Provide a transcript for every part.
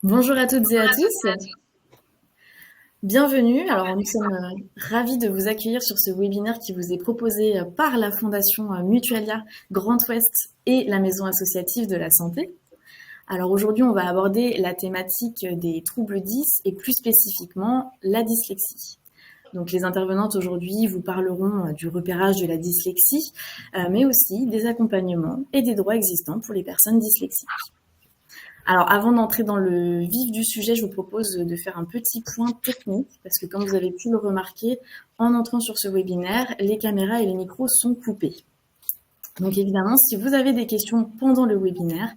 Bonjour à toutes et à tous, bienvenue. Alors nous sommes ravis de vous accueillir sur ce webinaire qui vous est proposé par la Fondation Mutualia Grand Ouest et la Maison associative de la santé. Alors aujourd'hui on va aborder la thématique des troubles 10 et plus spécifiquement la dyslexie. Donc les intervenantes aujourd'hui vous parleront du repérage de la dyslexie, mais aussi des accompagnements et des droits existants pour les personnes dyslexiques. Alors, avant d'entrer dans le vif du sujet, je vous propose de faire un petit point technique, parce que comme vous avez pu le remarquer, en entrant sur ce webinaire, les caméras et les micros sont coupés. Donc évidemment, si vous avez des questions pendant le webinaire,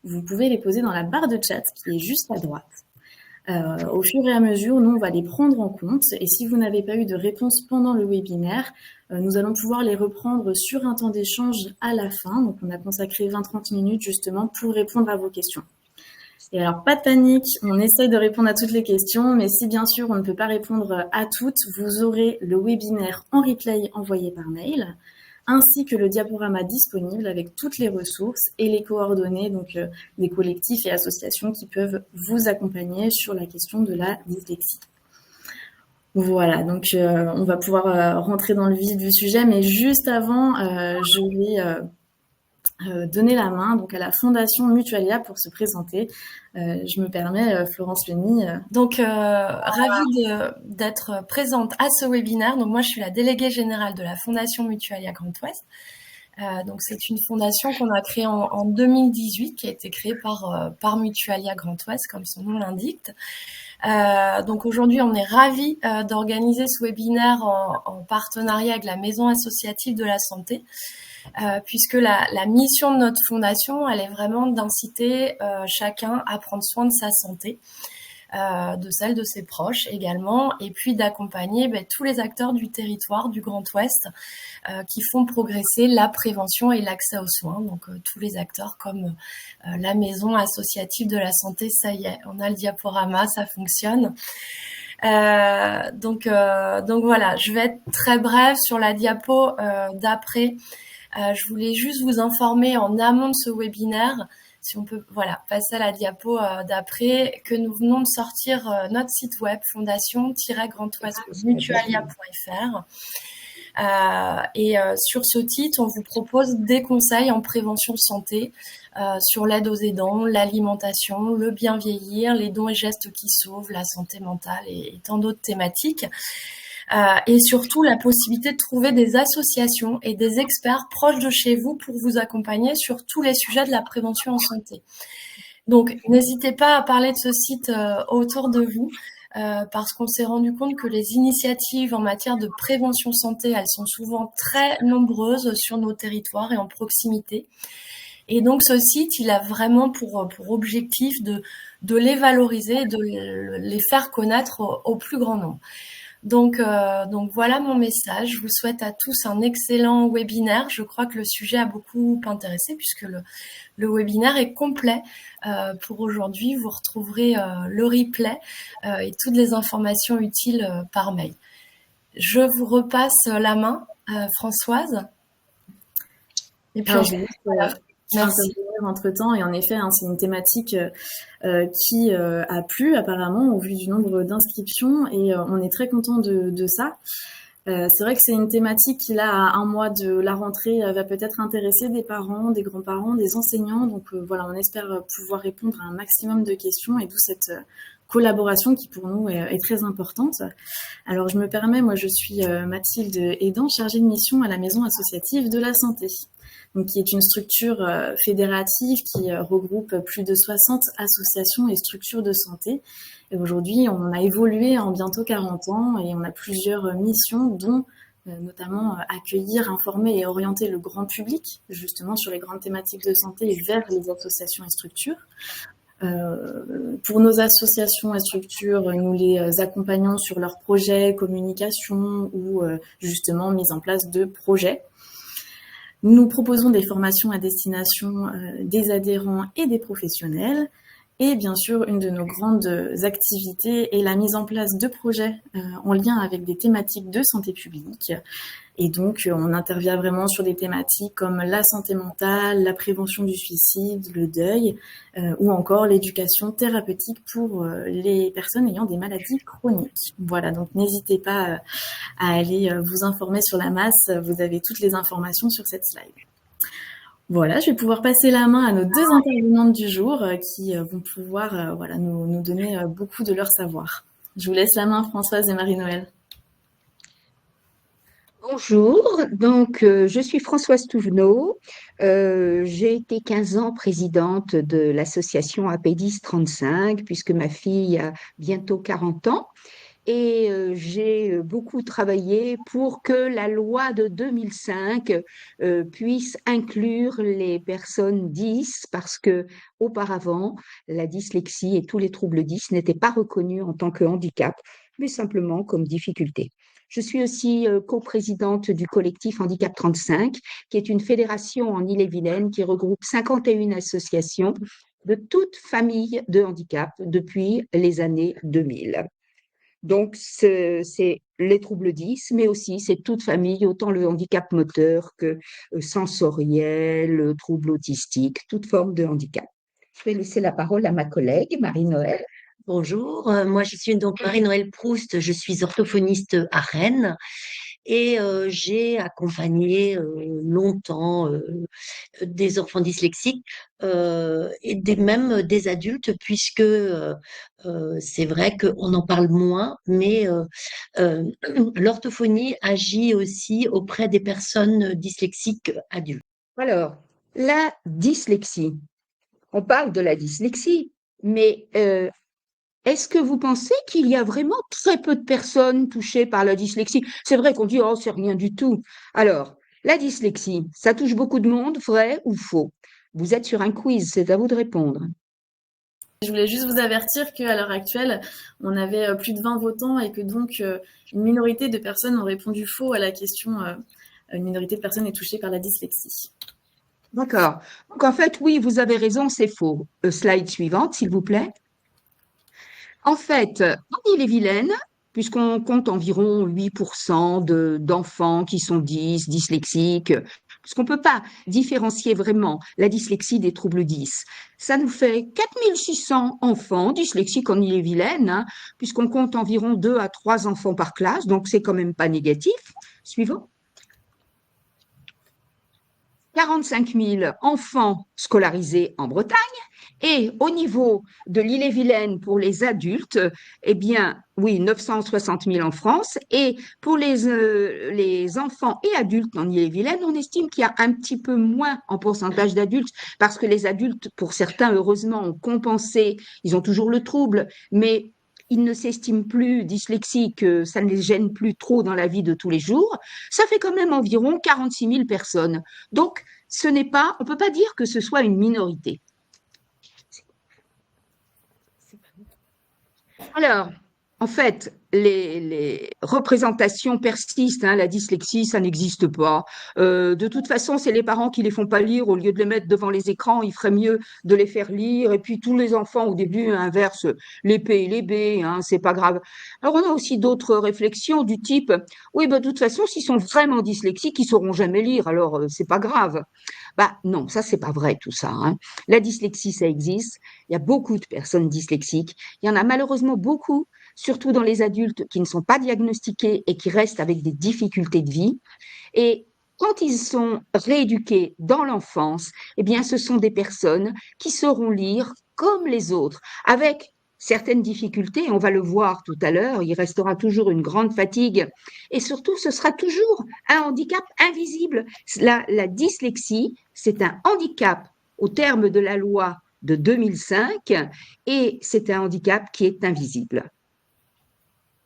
vous pouvez les poser dans la barre de chat qui est juste à droite. Au fur et à mesure, nous, on va les prendre en compte. Et si vous n'avez pas eu de réponse pendant le webinaire, nous allons pouvoir les reprendre sur un temps d'échange à la fin. Donc, on a consacré 20-30 minutes justement pour répondre à vos questions. Et alors, pas de panique, on essaye de répondre à toutes les questions, mais si bien sûr on ne peut pas répondre à toutes, vous aurez le webinaire en replay envoyé par mail, ainsi que le diaporama disponible avec toutes les ressources et les coordonnées donc, des collectifs et associations qui peuvent vous accompagner sur la question de la dyslexie. Voilà, donc on va pouvoir rentrer dans le vif du sujet, mais juste avant, je vais donner la main donc à la Fondation Mutualia pour se présenter. Je me permets, Florence Lenny. Donc, ravie d'être présente à ce webinaire. Donc, moi, je suis la déléguée générale de la Fondation Mutualia Grand Ouest. Donc, c'est une fondation qu'on a créée en 2018, qui a été créée par Mutualia Grand Ouest, comme son nom l'indique. Donc, aujourd'hui, on est ravis d'organiser ce webinaire en partenariat avec la Maison associative de la santé. Puisque la mission de notre fondation, elle est vraiment d'inciter chacun à prendre soin de sa santé, de celle de ses proches également, et puis d'accompagner tous les acteurs du territoire du Grand Ouest qui font progresser la prévention et l'accès aux soins. Donc tous les acteurs comme la Maison associative de la santé, ça y est, on a le diaporama, ça fonctionne. Donc voilà, je vais être très brève sur la diapo d'après. Je voulais juste vous informer en amont de ce webinaire, si on peut passer à la diapo d'après, que nous venons de sortir notre site web fondation-grandouest.mutualia.fr. Et sur ce titre, on vous propose des conseils en prévention santé sur l'aide aux aidants, l'alimentation, le bien vieillir, les dons et gestes qui sauvent, la santé mentale et tant d'autres thématiques. Et surtout la possibilité de trouver des associations et des experts proches de chez vous pour vous accompagner sur tous les sujets de la prévention en santé. Donc, n'hésitez pas à parler de ce site autour de vous, parce qu'on s'est rendu compte que les initiatives en matière de prévention santé, elles sont souvent très nombreuses sur nos territoires et en proximité. Et donc, ce site, il a vraiment pour objectif de les valoriser, de les faire connaître au plus grand nombre. Donc voilà mon message. Je vous souhaite à tous un excellent webinaire. Je crois que le sujet a beaucoup intéressé puisque le webinaire est complet pour aujourd'hui. Vous retrouverez le replay et toutes les informations utiles par mail. Je vous repasse la main, Françoise. Et puis, voilà. Merci. Entre-temps, et en effet, c'est une thématique qui a plu apparemment au vu du nombre d'inscriptions, et on est très content de ça. C'est vrai que c'est une thématique qui, là, à un mois de la rentrée, va peut-être intéresser des parents, des grands-parents, des enseignants. Donc voilà, on espère pouvoir répondre à un maximum de questions, et d'où cette collaboration qui pour nous est très importante. Alors je me permets, moi je suis Mathilde Aidan, chargée de mission à la Maison associative de la santé, donc qui est une structure fédérative qui regroupe plus de 60 associations et structures de santé. Et aujourd'hui, on a évolué en bientôt 40 ans et on a plusieurs missions, dont notamment accueillir, informer et orienter le grand public, justement sur les grandes thématiques de santé vers les associations et structures. Pour nos associations et structures, nous les accompagnons sur leurs projets, communication ou justement mise en place de projets. Nous proposons des formations à destination des adhérents et des professionnels. Et bien sûr, une de nos grandes activités est la mise en place de projets en lien avec des thématiques de santé publique. Et donc, on intervient vraiment sur des thématiques comme la santé mentale, la prévention du suicide, le deuil, ou encore l'éducation thérapeutique pour les personnes ayant des maladies chroniques. Voilà, donc n'hésitez pas à aller vous informer sur la masse. Vous avez toutes les informations sur cette slide. Voilà, je vais pouvoir passer la main à nos deux intervenantes du jour qui vont pouvoir voilà, nous donner beaucoup de leur savoir. Je vous laisse la main, Françoise et Marie-Noël. Bonjour, donc je suis Françoise Touvenot. J'ai été 15 ans présidente de l'association APDIS 35 puisque ma fille a bientôt 40 ans. Et j'ai beaucoup travaillé pour que la loi de 2005 puisse inclure les personnes 10 parce que auparavant, la dyslexie et tous les troubles 10 n'étaient pas reconnus en tant que handicap, mais simplement comme difficulté. Je suis aussi coprésidente du collectif Handicap 35, qui est une fédération en Ille-et-Vilaine qui regroupe 51 associations de toutes familles de handicap depuis les années 2000. Donc, c'est les troubles 10, mais aussi c'est toute famille, autant le handicap moteur que sensoriel, troubles autistiques, toute forme de handicap. Je vais laisser la parole à ma collègue Marie-Noël. Bonjour, moi je suis donc Marie-Noël Proust, je suis orthophoniste à Rennes et j'ai accompagné longtemps des enfants dyslexiques même des adultes puisque c'est vrai qu'on en parle moins, mais l'orthophonie agit aussi auprès des personnes dyslexiques adultes. Alors, la dyslexie, on parle de la dyslexie, mais est-ce que vous pensez qu'il y a vraiment très peu de personnes touchées par la dyslexie? C'est vrai qu'on dit, oh, c'est rien du tout. Alors, la dyslexie, ça touche beaucoup de monde, vrai ou faux? Vous êtes sur un quiz, c'est à vous de répondre. Je voulais juste vous avertir qu'à l'heure actuelle, on avait plus de 20 votants et que donc une minorité de personnes ont répondu faux à la question une minorité de personnes est touchée par la dyslexie. D'accord. Donc, en fait, oui, vous avez raison, c'est faux. Slide suivante, s'il vous plaît. En fait, en Ille-et-Vilaine, puisqu'on compte environ 8% d'enfants qui sont dyslexiques, puisqu'on ne peut pas différencier vraiment la dyslexie des troubles 10, ça nous fait 4600 enfants dyslexiques en Ille-et-Vilaine, hein, puisqu'on compte environ 2 à 3 enfants par classe, donc c'est quand même pas négatif. Suivant. 45 000 enfants scolarisés en Bretagne. Et au niveau de l'Ille-et-Vilaine pour les adultes, eh bien, oui, 960 000 en France. Et pour les enfants et adultes en Ille-et-Vilaine, on estime qu'il y a un petit peu moins en pourcentage d'adultes, parce que les adultes, pour certains, heureusement, ont compensé, ils ont toujours le trouble, mais ils ne s'estiment plus dyslexiques, ça ne les gêne plus trop dans la vie de tous les jours. Ça fait quand même environ 46 000 personnes. Donc, on ne peut pas dire que ce soit une minorité. Alors, en fait, les représentations persistent, hein, la dyslexie, ça n'existe pas. De toute façon, c'est les parents qui les font pas lire. Au lieu de les mettre devant les écrans, il ferait mieux de les faire lire. Et puis, tous les enfants, au début, inversent les P et les B, hein, c'est pas grave. Alors, on a aussi d'autres réflexions du type, oui, bah, de toute façon, s'ils sont vraiment dyslexiques, ils sauront jamais lire, alors c'est pas grave. Bah, non, ça, c'est pas vrai, tout ça, hein. La dyslexie, ça existe. Il y a beaucoup de personnes dyslexiques. Il y en a malheureusement beaucoup, surtout dans les adultes qui ne sont pas diagnostiqués et qui restent avec des difficultés de vie. Et quand ils sont rééduqués dans l'enfance, eh bien, ce sont des personnes qui sauront lire comme les autres, avec certaines difficultés, on va le voir tout à l'heure, il restera toujours une grande fatigue et surtout ce sera toujours un handicap invisible. La dyslexie, c'est un handicap au terme de la loi de 2005 et c'est un handicap qui est invisible.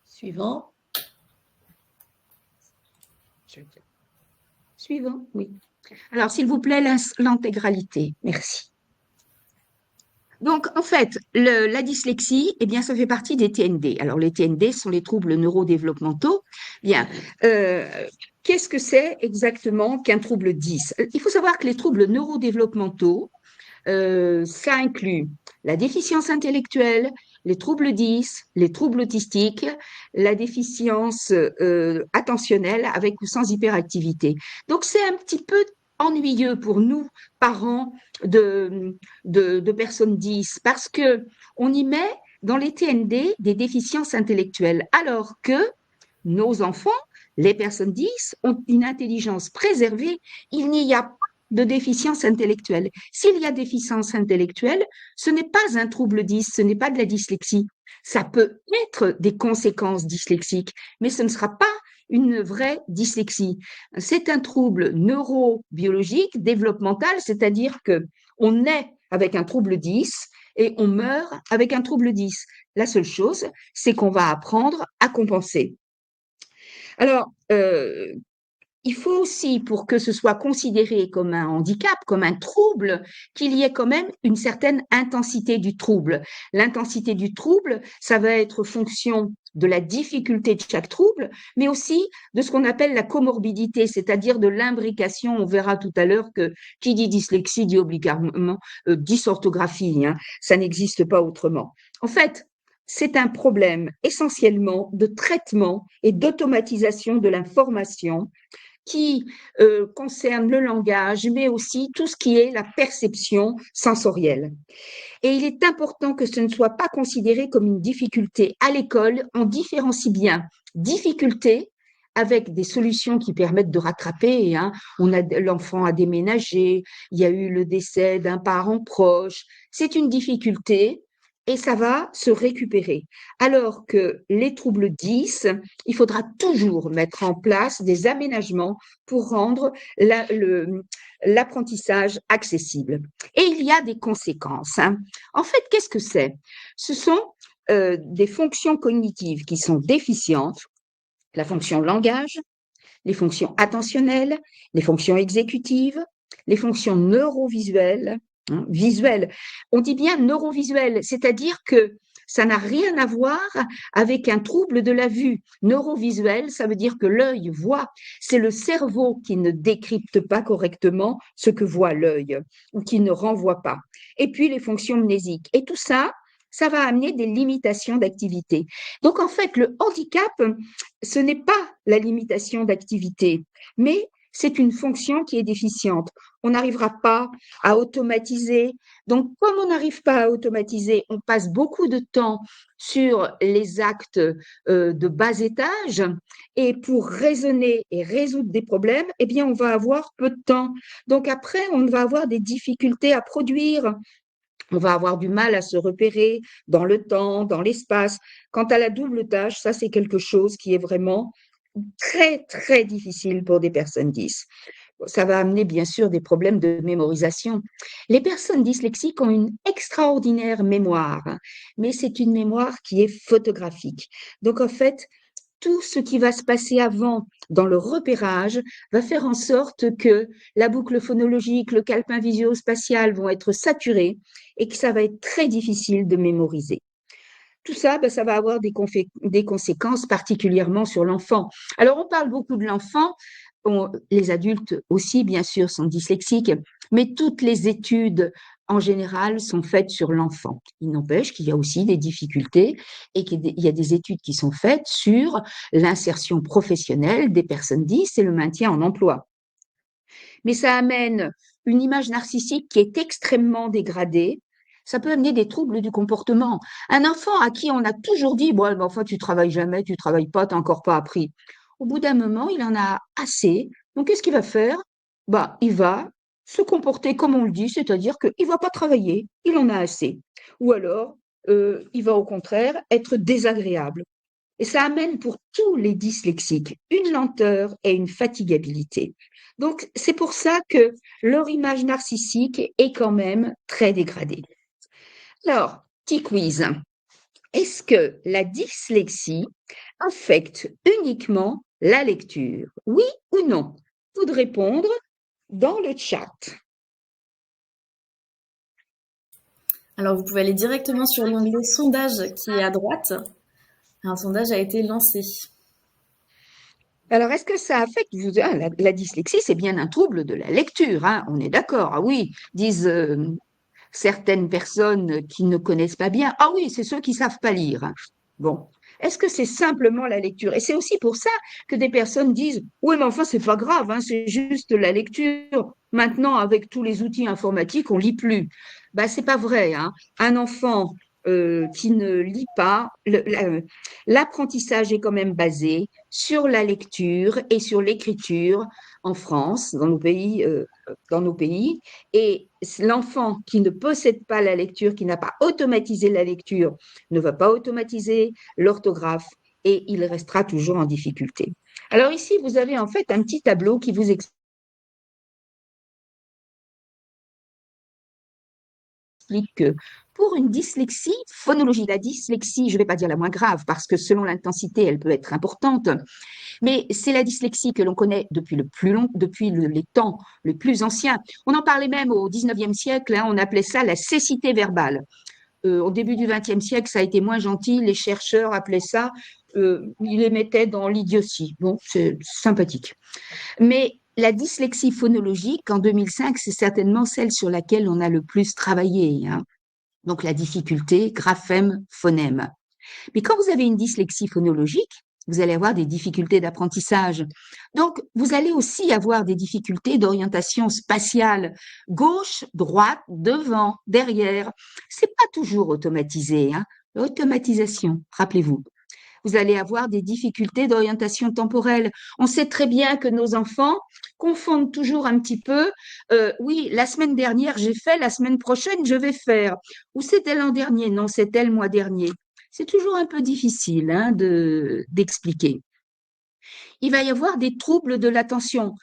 Suivant. Suivant, oui. Alors, s'il vous plaît, l'intégralité. Merci. Donc, en fait, la dyslexie, eh bien, ça fait partie des TND. Alors, les TND sont les troubles neurodéveloppementaux. Bien, qu'est-ce que c'est exactement qu'un trouble 10? Il faut savoir que les troubles neurodéveloppementaux, Ça inclut la déficience intellectuelle, les troubles 10, les troubles autistiques, la déficience attentionnelle avec ou sans hyperactivité. Donc, c'est un petit peu ennuyeux pour nous, parents de personnes 10, parce que on y met dans les TND des déficiences intellectuelles, alors que nos enfants, les personnes 10, ont une intelligence préservée. Il n'y a pas de déficience intellectuelle. S'il y a déficience intellectuelle, ce n'est pas un trouble 10, ce n'est pas de la dyslexie. Ça peut être des conséquences dyslexiques, mais ce ne sera pas une vraie dyslexie. C'est un trouble neurobiologique, développemental, c'est-à-dire que on naît avec un trouble 10 et on meurt avec un trouble 10. La seule chose, c'est qu'on va apprendre à compenser. Alors, il faut aussi, pour que ce soit considéré comme un handicap, comme un trouble, qu'il y ait quand même une certaine intensité du trouble. L'intensité du trouble, ça va être fonction de la difficulté de chaque trouble, mais aussi de ce qu'on appelle la comorbidité, c'est-à-dire de l'imbrication. On verra tout à l'heure que qui dit dyslexie dit obligatoirement dysorthographie, hein. Ça n'existe pas autrement. En fait, c'est un problème essentiellement de traitement et d'automatisation de l'information qui concerne le langage, mais aussi tout ce qui est la perception sensorielle. Et il est important que ce ne soit pas considéré comme une difficulté. À l'école, on différencie bien difficulté avec des solutions qui permettent de rattraper, hein. L'enfant a déménagé, il y a eu le décès d'un parent proche. C'est une difficulté et ça va se récupérer. Alors que les troubles 10, il faudra toujours mettre en place des aménagements pour rendre l'apprentissage accessible. Et il y a des conséquences, hein. En fait, qu'est-ce que c'est? Ce sont des fonctions cognitives qui sont déficientes, la fonction langage, les fonctions attentionnelles, les fonctions exécutives, les fonctions neurovisuelles, hein, visuelles. On dit bien neurovisuelles, c'est-à-dire que ça n'a rien à voir avec un trouble de la vue. Neurovisuel, ça veut dire que l'œil voit. C'est le cerveau qui ne décrypte pas correctement ce que voit l'œil ou qui ne renvoie pas. Et puis les fonctions mnésiques. Et tout ça, ça va amener des limitations d'activité. Donc en fait, le handicap, ce n'est pas la limitation d'activité, mais c'est une fonction qui est déficiente. On n'arrivera pas à automatiser. Donc, comme on n'arrive pas à automatiser, on passe beaucoup de temps sur les actes de bas étage. Et pour raisonner et résoudre des problèmes, eh bien, on va avoir peu de temps. Donc, après, on va avoir des difficultés à produire. On va avoir du mal à se repérer dans le temps, dans l'espace. Quant à la double tâche, ça, c'est quelque chose qui est vraiment très, très difficile pour des personnes 10. Ça va amener bien sûr des problèmes de mémorisation. Les personnes dyslexiques ont une extraordinaire mémoire, mais c'est une mémoire qui est photographique. Donc en fait, tout ce qui va se passer avant dans le repérage va faire en sorte que la boucle phonologique, le calepin visuospatial vont être saturés et que ça va être très difficile de mémoriser. Tout ça, ça va avoir des conséquences particulièrement sur l'enfant. Alors, on parle beaucoup de l'enfant, les adultes aussi, bien sûr, sont dyslexiques, mais toutes les études, en général, sont faites sur l'enfant. Il n'empêche qu'il y a aussi des difficultés et qu'il y a des études qui sont faites sur l'insertion professionnelle des personnes 10 et le maintien en emploi. Mais ça amène une image narcissique qui est extrêmement dégradée. Ça peut amener des troubles du comportement. Un enfant à qui on a toujours dit, bon, enfin, tu travailles jamais, tu travailles pas, t'as encore pas appris. Au bout d'un moment, il en a assez. Donc, qu'est-ce qu'il va faire? Il va se comporter comme on le dit, c'est-à-dire qu'il va pas travailler, il en a assez. Ou alors, il va au contraire être désagréable. Et ça amène pour tous les dyslexiques une lenteur et une fatigabilité. Donc, c'est pour ça que leur image narcissique est quand même très dégradée. Alors, petit quiz. Est-ce que la dyslexie affecte uniquement la lecture? Oui ou non? Vous de répondre dans le chat. Alors, vous pouvez aller directement sur l'onglet sondage qui est à droite. Un sondage a été lancé. Alors, est-ce que ça affecte la dyslexie, c'est bien un trouble de la lecture, hein, on est d'accord. Ah oui, disent certaines personnes qui ne connaissent pas bien. Ah oui, c'est ceux qui savent pas lire. Bon. Est-ce que c'est simplement la lecture? Et c'est aussi pour ça que des personnes disent, oui, mais enfin, c'est pas grave, hein, c'est juste la lecture. Maintenant, avec tous les outils informatiques, on lit plus. Ben, c'est pas vrai, hein. Un enfant qui ne lit pas, l'apprentissage est quand même basé sur la lecture et sur l'écriture en France, dans nos pays. Et l'enfant qui ne possède pas la lecture, qui n'a pas automatisé la lecture, ne va pas automatiser l'orthographe et il restera toujours en difficulté. Alors ici, vous avez en fait un petit tableau qui vous explique que pour une dyslexie phonologique, la dyslexie, je ne vais pas dire la moins grave parce que selon l'intensité, elle peut être importante, mais c'est la dyslexie que l'on connaît depuis les temps les plus anciens. On en parlait même au 19e siècle, hein, on appelait ça la cécité verbale. Au début du XXe siècle, ça a été moins gentil, les chercheurs appelaient ça, ils les mettaient dans l'idiotie. Bon, c'est sympathique. Mais la dyslexie phonologique, en 2005, c'est certainement celle sur laquelle on a le plus travaillé, hein. Donc la difficulté graphème-phonème. Mais quand vous avez une dyslexie phonologique, vous allez avoir des difficultés d'apprentissage. Donc, vous allez aussi avoir des difficultés d'orientation spatiale, gauche, droite, devant, derrière. C'est pas toujours automatisé, hein. L'automatisation, rappelez-vous. Vous allez avoir des difficultés d'orientation temporelle. On sait très bien que nos enfants confondent toujours un petit peu. Oui, la semaine dernière, j'ai fait, la semaine prochaine, je vais faire. Ou c'était l'an dernier? Non, c'était le mois dernier. C'est toujours un peu difficile, hein, d'expliquer. Il va y avoir des troubles de l'attention.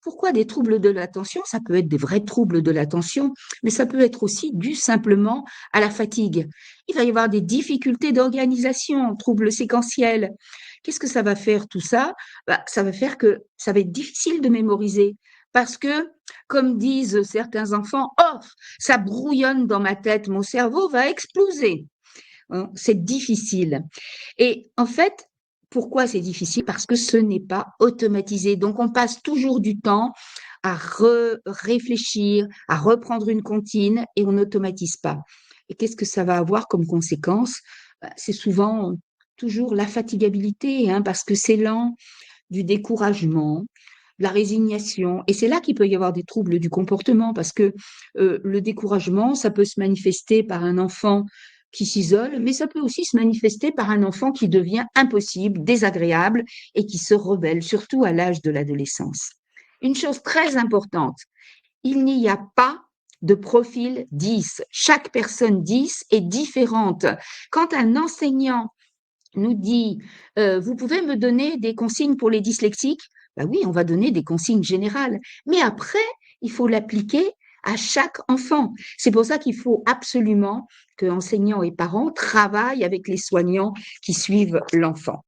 Pourquoi des troubles de l'attention? Ça peut être des vrais troubles de l'attention, mais ça peut être aussi dû simplement à la fatigue. Il va y avoir des difficultés d'organisation, troubles séquentiels. Qu'est-ce que ça va faire tout ça? Ça va faire que ça va être difficile de mémoriser parce que, comme disent certains enfants, oh, ça brouillonne dans ma tête, mon cerveau va exploser. Hein, c'est difficile. Et en fait, pourquoi c'est difficile? Parce que ce n'est pas automatisé. Donc, on passe toujours du temps à réfléchir, à reprendre une comptine et on n'automatise pas. Et qu'est-ce que ça va avoir comme conséquence? C'est souvent toujours la fatigabilité, hein, parce que c'est lent, du découragement, de la résignation. Et c'est là qu'il peut y avoir des troubles du comportement, parce que le découragement, ça peut se manifester par un enfant qui s'isole, mais ça peut aussi se manifester par un enfant qui devient impossible, désagréable et qui se rebelle, surtout à l'âge de l'adolescence. Une chose très importante, il n'y a pas de profil 10. Chaque personne 10 est différente. Quand un enseignant nous dit vous pouvez me donner des consignes pour les dyslexiques? Ben oui, on va donner des consignes générales. Mais après, il faut l'appliquer à chaque enfant. C'est pour ça qu'il faut absolument que enseignants et parents travaillent avec les soignants qui suivent l'enfant.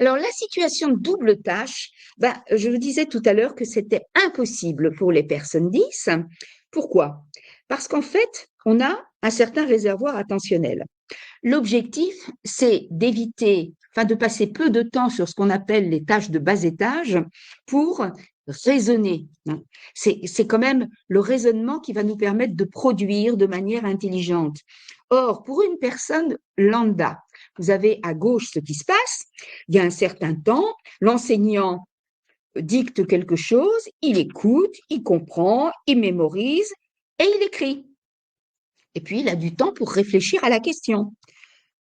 Alors, la situation de double tâche, je vous disais tout à l'heure que c'était impossible pour les personnes 10. Pourquoi? Parce qu'en fait, on a un certain réservoir attentionnel. L'objectif, c'est d'éviter, de passer peu de temps sur ce qu'on appelle les tâches de bas étage pour raisonner. C'est quand même le raisonnement qui va nous permettre de produire de manière intelligente. Or, pour une personne lambda, vous avez à gauche ce qui se passe, il y a un certain temps, l'enseignant dicte quelque chose, il écoute, il comprend, il mémorise et il écrit. Et puis, il a du temps pour réfléchir à la question.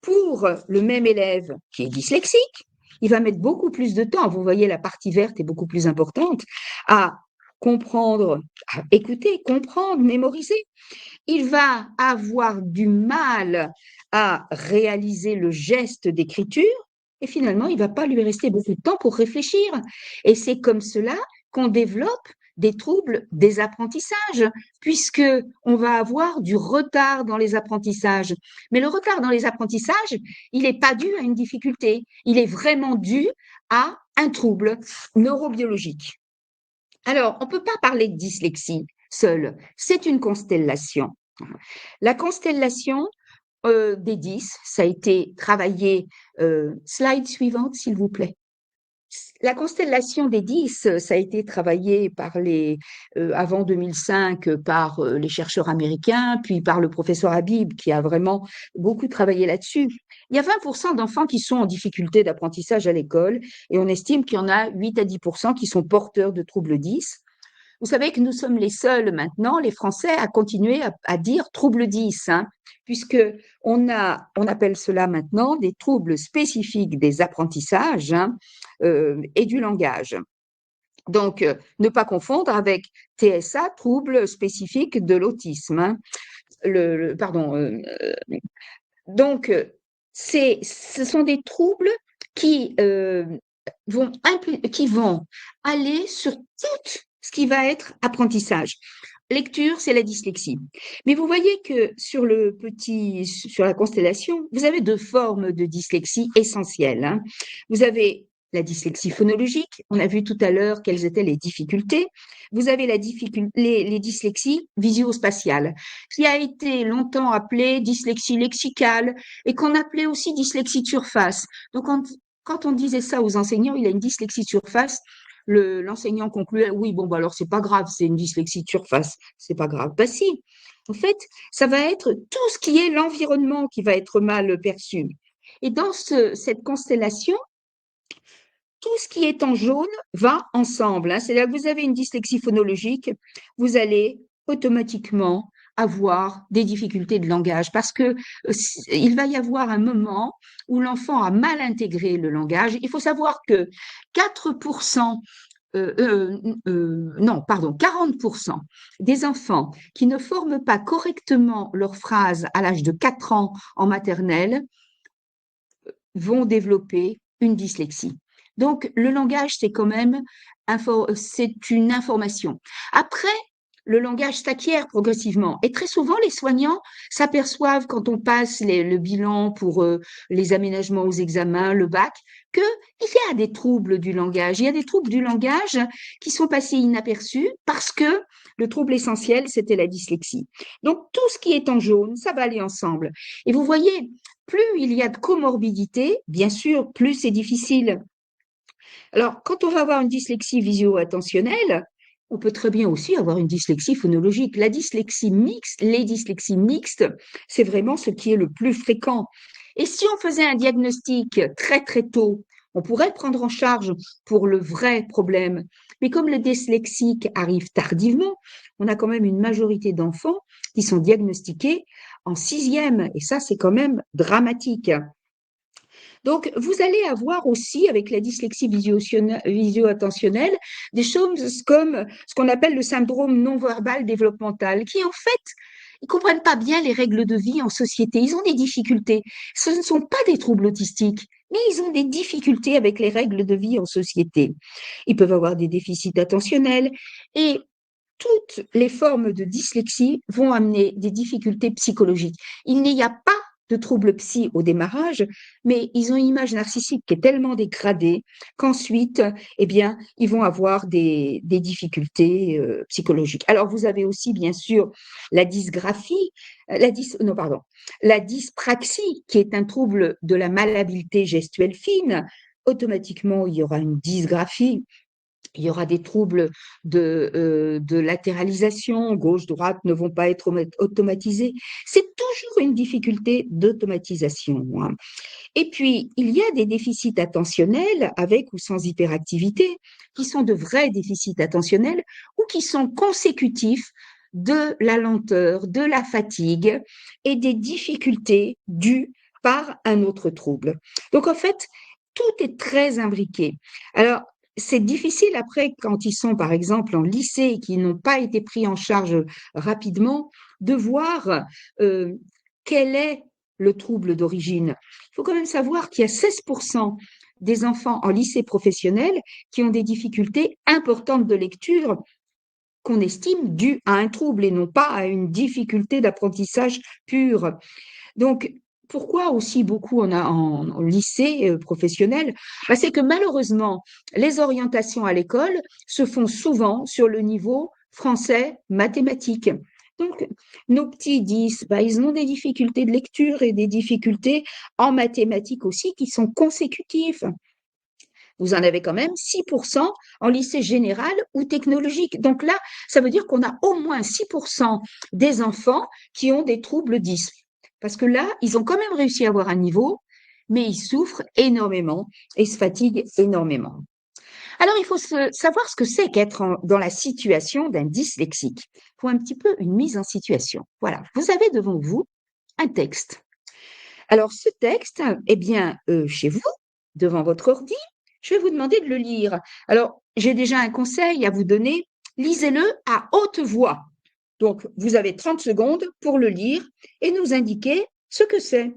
Pour le même élève qui est dyslexique, il va mettre beaucoup plus de temps, vous voyez la partie verte est beaucoup plus importante, à comprendre, à écouter, comprendre, mémoriser. Il va avoir du mal à réaliser le geste d'écriture et finalement, il ne va pas lui rester beaucoup de temps pour réfléchir. Et c'est comme cela qu'on développe des troubles des apprentissages, puisque on va avoir du retard dans les apprentissages. Mais le retard dans les apprentissages, il n'est pas dû à une difficulté, il est vraiment dû à un trouble neurobiologique. Alors, on ne peut pas parler de dyslexie seule, c'est une constellation. La constellation des 10, ça a été travaillé. Slide suivante, s'il vous plaît. La constellation des 10, ça a été travaillé avant 2005 par les chercheurs américains, puis par le professeur Habib qui a vraiment beaucoup travaillé là-dessus. Il y a 20% d'enfants qui sont en difficulté d'apprentissage à l'école et on estime qu'il y en a 8 à 10% qui sont porteurs de troubles 10. Vous savez que nous sommes les seuls maintenant, les Français, à continuer à dire trouble 10, hein, puisque on appelle cela maintenant des troubles spécifiques des apprentissages, hein, et du langage. Donc, ne pas confondre avec TSA, trouble spécifique de l'autisme, hein. Donc, ce sont des troubles qui qui vont aller sur tout ce qui va être apprentissage. Lecture, c'est la dyslexie. Mais vous voyez que sur la constellation, vous avez deux formes de dyslexie essentielles, hein. Vous avez la dyslexie phonologique, on a vu tout à l'heure quelles étaient les difficultés. Vous avez les dyslexies visio-spatiales, qui a été longtemps appelée dyslexie lexicale et qu'on appelait aussi dyslexie de surface. Donc, quand on disait ça aux enseignants, il a une dyslexie de surface, l'enseignant concluait, oui, bon, bah alors c'est pas grave, c'est une dyslexie de surface, c'est pas grave. Bah si, en fait, ça va être tout ce qui est l'environnement qui va être mal perçu. Et dans cette constellation, tout ce qui est en jaune va ensemble, hein. C'est-à-dire que vous avez une dyslexie phonologique, vous allez automatiquement avoir des difficultés de langage parce que il va y avoir un moment où l'enfant a mal intégré le langage. Il faut savoir que 4%, non, pardon, 40% des enfants qui ne forment pas correctement leurs phrases à l'âge de 4 ans en maternelle vont développer une dyslexie. Donc, le langage, c'est quand même c'est une information. Après, le langage s'acquiert progressivement. Et très souvent, les soignants s'aperçoivent quand on passe le bilan pour les aménagements aux examens, le bac, qu'il y a des troubles du langage. Il y a des troubles du langage qui sont passés inaperçus parce que le trouble essentiel, c'était la dyslexie. Donc, tout ce qui est en jaune, ça va aller ensemble. Et vous voyez, plus il y a de comorbidité, bien sûr, plus c'est difficile. Alors, quand on va avoir une dyslexie visio-attentionnelle, on peut très bien aussi avoir une dyslexie phonologique. Les dyslexies mixtes, c'est vraiment ce qui est le plus fréquent. Et si on faisait un diagnostic très très tôt, on pourrait le prendre en charge pour le vrai problème. Mais comme le dyslexique arrive tardivement, on a quand même une majorité d'enfants qui sont diagnostiqués en 6e. Et ça, c'est quand même dramatique. Donc, vous allez avoir aussi, avec la dyslexie visio-attentionnelle, des choses comme ce qu'on appelle le syndrome non-verbal développemental, qui en fait, ils comprennent pas bien les règles de vie en société. Ils ont des difficultés. Ce ne sont pas des troubles autistiques, mais ils ont des difficultés avec les règles de vie en société. Ils peuvent avoir des déficits attentionnels et toutes les formes de dyslexie vont amener des difficultés psychologiques. Il n'y a pas de troubles psy au démarrage, mais ils ont une image narcissique qui est tellement dégradée qu'ensuite, eh bien, ils vont avoir des difficultés psychologiques. Alors, vous avez aussi, bien sûr, la dysgraphie, la dyspraxie, qui est un trouble de la malhabileté gestuelle fine. Automatiquement, il y aura une dysgraphie. Il y aura des troubles de latéralisation, gauche-droite ne vont pas être automatisés. C'est toujours une difficulté d'automatisation, hein. Et puis, il y a des déficits attentionnels avec ou sans hyperactivité, qui sont de vrais déficits attentionnels ou qui sont consécutifs de la lenteur, de la fatigue et des difficultés dues par un autre trouble. Donc, en fait, tout est très imbriqué. Alors, c'est difficile après, quand ils sont par exemple en lycée et qui n'ont pas été pris en charge rapidement, de voir quel est le trouble d'origine. Il faut quand même savoir qu'il y a 16% des enfants en lycée professionnel qui ont des difficultés importantes de lecture qu'on estime dues à un trouble et non pas à une difficulté d'apprentissage pure. Donc, pourquoi aussi beaucoup on a en lycée professionnel? C'est que malheureusement, les orientations à l'école se font souvent sur le niveau français mathématiques. Donc, nos petits disent, ils ont des difficultés de lecture et des difficultés en mathématiques aussi qui sont consécutives. vous en avez quand même 6% en lycée général ou technologique. Donc là, ça veut dire qu'on a au moins 6% des enfants qui ont des troubles 10. Parce que là, ils ont quand même réussi à avoir un niveau, mais ils souffrent énormément et se fatiguent énormément. Alors, il faut savoir ce que c'est qu'être dans la situation d'un dyslexique. Il faut un petit peu une mise en situation. Voilà, vous avez devant vous un texte. Alors, ce texte, eh bien, chez vous, devant votre ordi, je vais vous demander de le lire. Alors, j'ai déjà un conseil à vous donner. Lisez-le à haute voix. Donc, vous avez 30 secondes pour le lire et nous indiquer ce que c'est.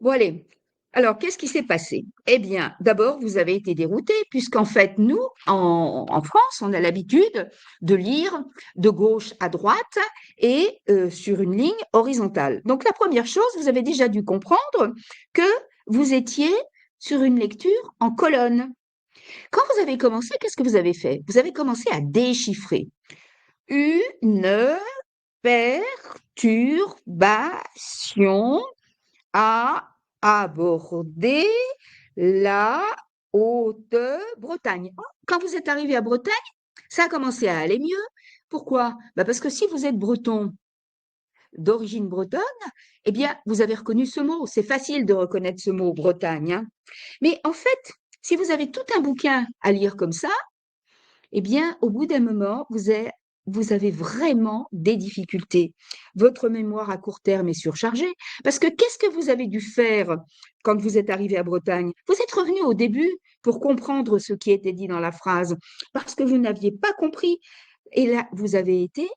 Bon, allez. Alors, qu'est-ce qui s'est passé? Eh bien, d'abord, vous avez été dérouté, puisqu'en fait, nous, en France, on a l'habitude de lire de gauche à droite et sur une ligne horizontale. Donc, la première chose, vous avez déjà dû comprendre que vous étiez sur une lecture en colonne. Quand vous avez commencé, qu'est-ce que vous avez fait? Vous avez commencé à déchiffrer. Une perturbation à aborder la Haute-Bretagne. Quand vous êtes arrivé à Bretagne, ça a commencé à aller mieux. Pourquoi? Parce que si vous êtes breton, d'origine bretonne, eh bien, vous avez reconnu ce mot. C'est facile de reconnaître ce mot, Bretagne, hein. Mais en fait, si vous avez tout un bouquin à lire comme ça, eh bien, au bout d'un moment, vous avez vraiment des difficultés. Votre mémoire à court terme est surchargée parce que qu'est-ce que vous avez dû faire quand vous êtes arrivé à Bretagne? Vous êtes revenu au début pour comprendre ce qui était dit dans la phrase parce que vous n'aviez pas compris. Et là, vous avez été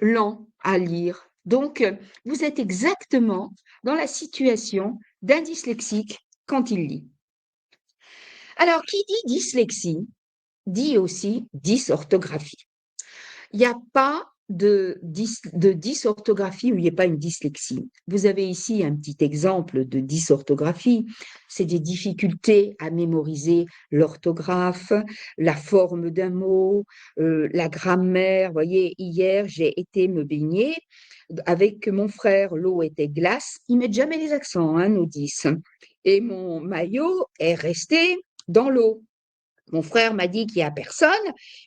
lent à lire. Donc, vous êtes exactement dans la situation d'un dyslexique quand il lit. Alors, qui dit dyslexie dit aussi dysorthographie. Il n'y a pas de dysorthographie où il n'y a pas une dyslexie. Vous avez ici un petit exemple de dysorthographie. C'est des difficultés à mémoriser l'orthographe, la forme d'un mot, la grammaire. Vous voyez, hier, j'ai été me baigner avec mon frère. L'eau était glace. Ils mettent jamais les accents, hein, nos 10. Et mon maillot est resté dans l'eau. Mon frère m'a dit qu'il n'y a personne,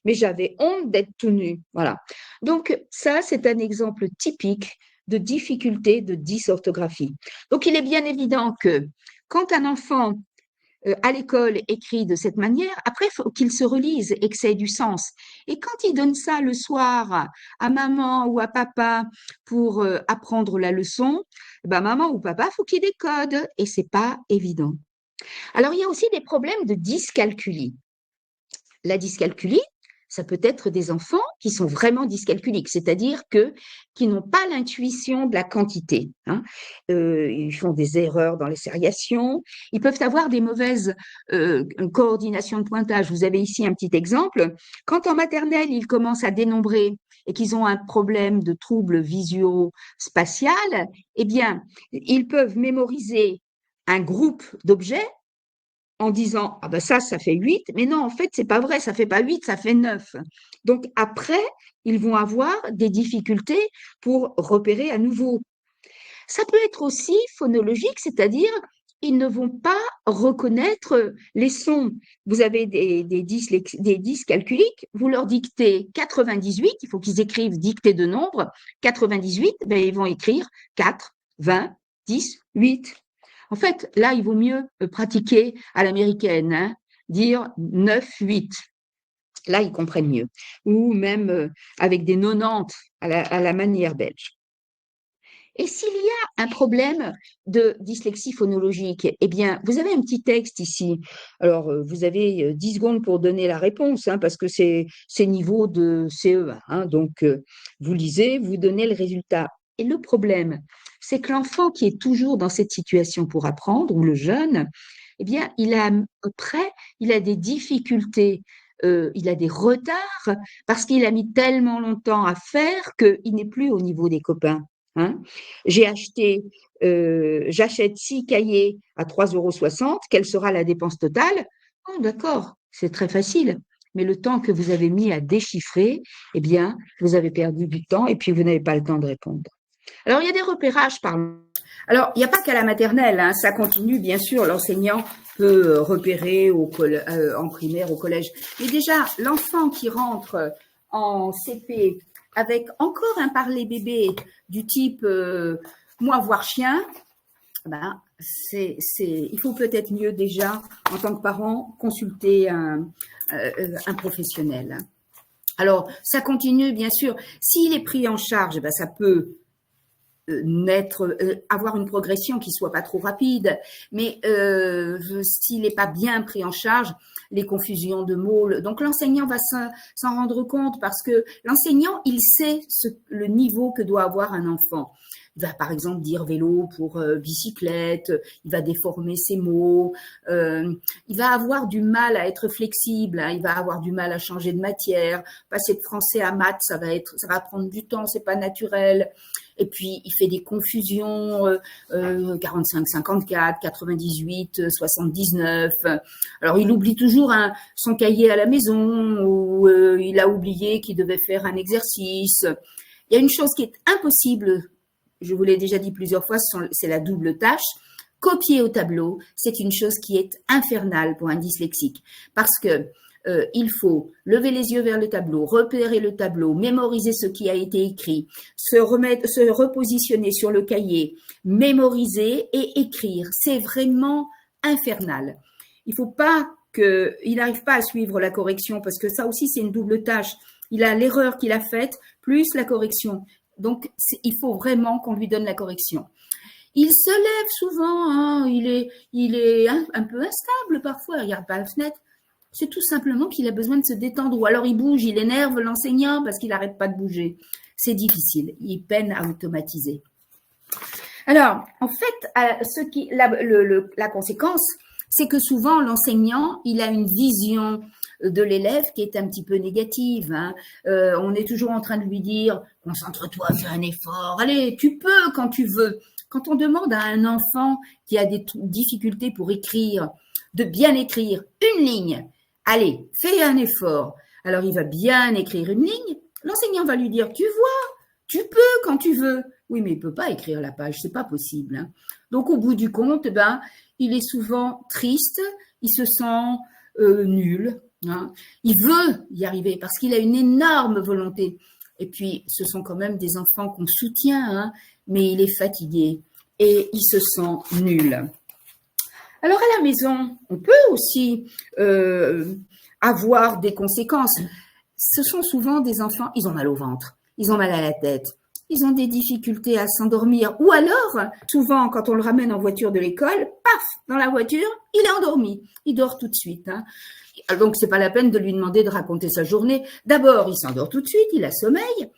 mais j'avais honte d'être tout nu. Voilà. Donc, ça, c'est un exemple typique de difficulté de dysorthographie. Donc, il est bien évident que quand un enfant à l'école écrit de cette manière, après, il faut qu'il se relise et que ça ait du sens. Et quand il donne ça le soir à maman ou à papa pour apprendre la leçon, maman ou papa, faut qu'il décode et c'est pas évident. Alors, il y a aussi des problèmes de dyscalculie. La dyscalculie, ça peut être des enfants qui sont vraiment dyscalculiques, c'est-à-dire qui n'ont pas l'intuition de la quantité, hein. Ils font des erreurs dans les sériations, ils peuvent avoir des mauvaises coordinations de pointage. Vous avez ici un petit exemple. Quand en maternelle, ils commencent à dénombrer et qu'ils ont un problème de trouble visuo-spatial, eh bien, ils peuvent mémoriser un groupe d'objets en disant ah ben ça fait 8, mais non, en fait, c'est pas vrai, ça fait pas 8, ça fait 9. Donc après, ils vont avoir des difficultés pour repérer à nouveau. Ça peut être aussi phonologique, c'est-à-dire ils ne vont pas reconnaître les sons. Vous avez des dyscalculiques, vous leur dictez 98, il faut qu'ils écrivent dictée de nombres, 98, ben ils vont écrire 4, 20, 10, 8. En fait, là, il vaut mieux pratiquer à l'américaine, hein, dire 9, 8. Là, ils comprennent mieux. Ou même avec des 90 à la manière belge. Et s'il y a un problème de dyslexie phonologique, eh bien, vous avez un petit texte ici. Alors, vous avez 10 secondes pour donner la réponse, hein, parce que c'est niveau de CE1, hein, donc, vous lisez, vous donnez le résultat. Et le problème, c'est que l'enfant qui est toujours dans cette situation pour apprendre, ou le jeune, eh bien, il a des difficultés, il a des retards, parce qu'il a mis tellement longtemps à faire qu'il n'est plus au niveau des copains. Hein. J'achète 6 cahiers à 3,60 €, quelle sera la dépense totale? Oh, d'accord, c'est très facile. mais le temps que vous avez mis à déchiffrer, eh bien, vous avez perdu du temps et puis vous n'avez pas le temps de répondre. Alors, il y a des repérages par... Alors, il n'y a pas qu'à la maternelle, hein, ça continue, bien sûr, l'enseignant peut repérer en primaire, au collège. Mais déjà, l'enfant qui rentre en CP avec encore un parler bébé du type moi voir chien, ben, il faut peut-être mieux déjà, en tant que parent, consulter un professionnel. Alors, ça continue, bien sûr. S'il est pris en charge, ben, ça peut avoir une progression qui soit pas trop rapide, mais s'il n'est pas bien pris en charge, les confusions de mots, donc l'enseignant va s'en rendre compte parce que l'enseignant, il sait le niveau que doit avoir un enfant. Il va par exemple dire vélo pour bicyclette, il va déformer ses mots, il va avoir du mal à être flexible, hein, il va avoir du mal à changer de matière, passer de français à maths, ça va prendre du temps, c'est pas naturel. Et puis, il fait des confusions, 45, 54, 98, 79. Alors, il oublie toujours son cahier à la maison ou il a oublié qu'il devait faire un exercice. Il y a une chose qui est impossible, je vous l'ai déjà dit plusieurs fois, c'est la double tâche. Copier au tableau, c'est une chose qui est infernale pour un dyslexique parce que il faut lever les yeux vers le tableau, repérer le tableau, mémoriser ce qui a été écrit, se repositionner sur le cahier, mémoriser et écrire. C'est vraiment infernal. Il faut pas il n'arrive pas à suivre la correction parce que ça aussi c'est une double tâche. Il a l'erreur qu'il a faite plus la correction. Donc il faut vraiment qu'on lui donne la correction. Il se lève souvent, hein, il est un peu instable parfois, il regarde pas la fenêtre. C'est tout simplement qu'il a besoin de se détendre. Ou alors il bouge, il énerve l'enseignant parce qu'il n'arrête pas de bouger. C'est difficile. Il peine à automatiser. Alors, en fait, la conséquence, c'est que souvent l'enseignant, il a une vision de l'élève qui est un petit peu négative. Hein. On est toujours en train de lui dire « Concentre-toi, fais un effort. Allez, tu peux quand tu veux. » Quand on demande à un enfant qui a des difficultés pour écrire, de bien écrire une ligne, allez, fais un effort. Alors, il va bien écrire une ligne. L'enseignant va lui dire, tu vois, tu peux quand tu veux. Oui, mais il peut pas écrire la page, c'est pas possible. Hein. Donc, au bout du compte, il est souvent triste, il se sent nul. Hein. Il veut y arriver parce qu'il a une énorme volonté. Et puis, ce sont quand même des enfants qu'on soutient, hein, mais il est fatigué et il se sent nul. Alors, à la maison, on peut aussi avoir des conséquences. Ce sont souvent des enfants, ils ont mal au ventre, ils ont mal à la tête, ils ont des difficultés à s'endormir. Ou alors, souvent, quand on le ramène en voiture de l'école, paf, dans la voiture, il est endormi. Il dort tout de suite. Hein. Donc, c'est pas la peine de lui demander de raconter sa journée. D'abord, il s'endort tout de suite, il a sommeil.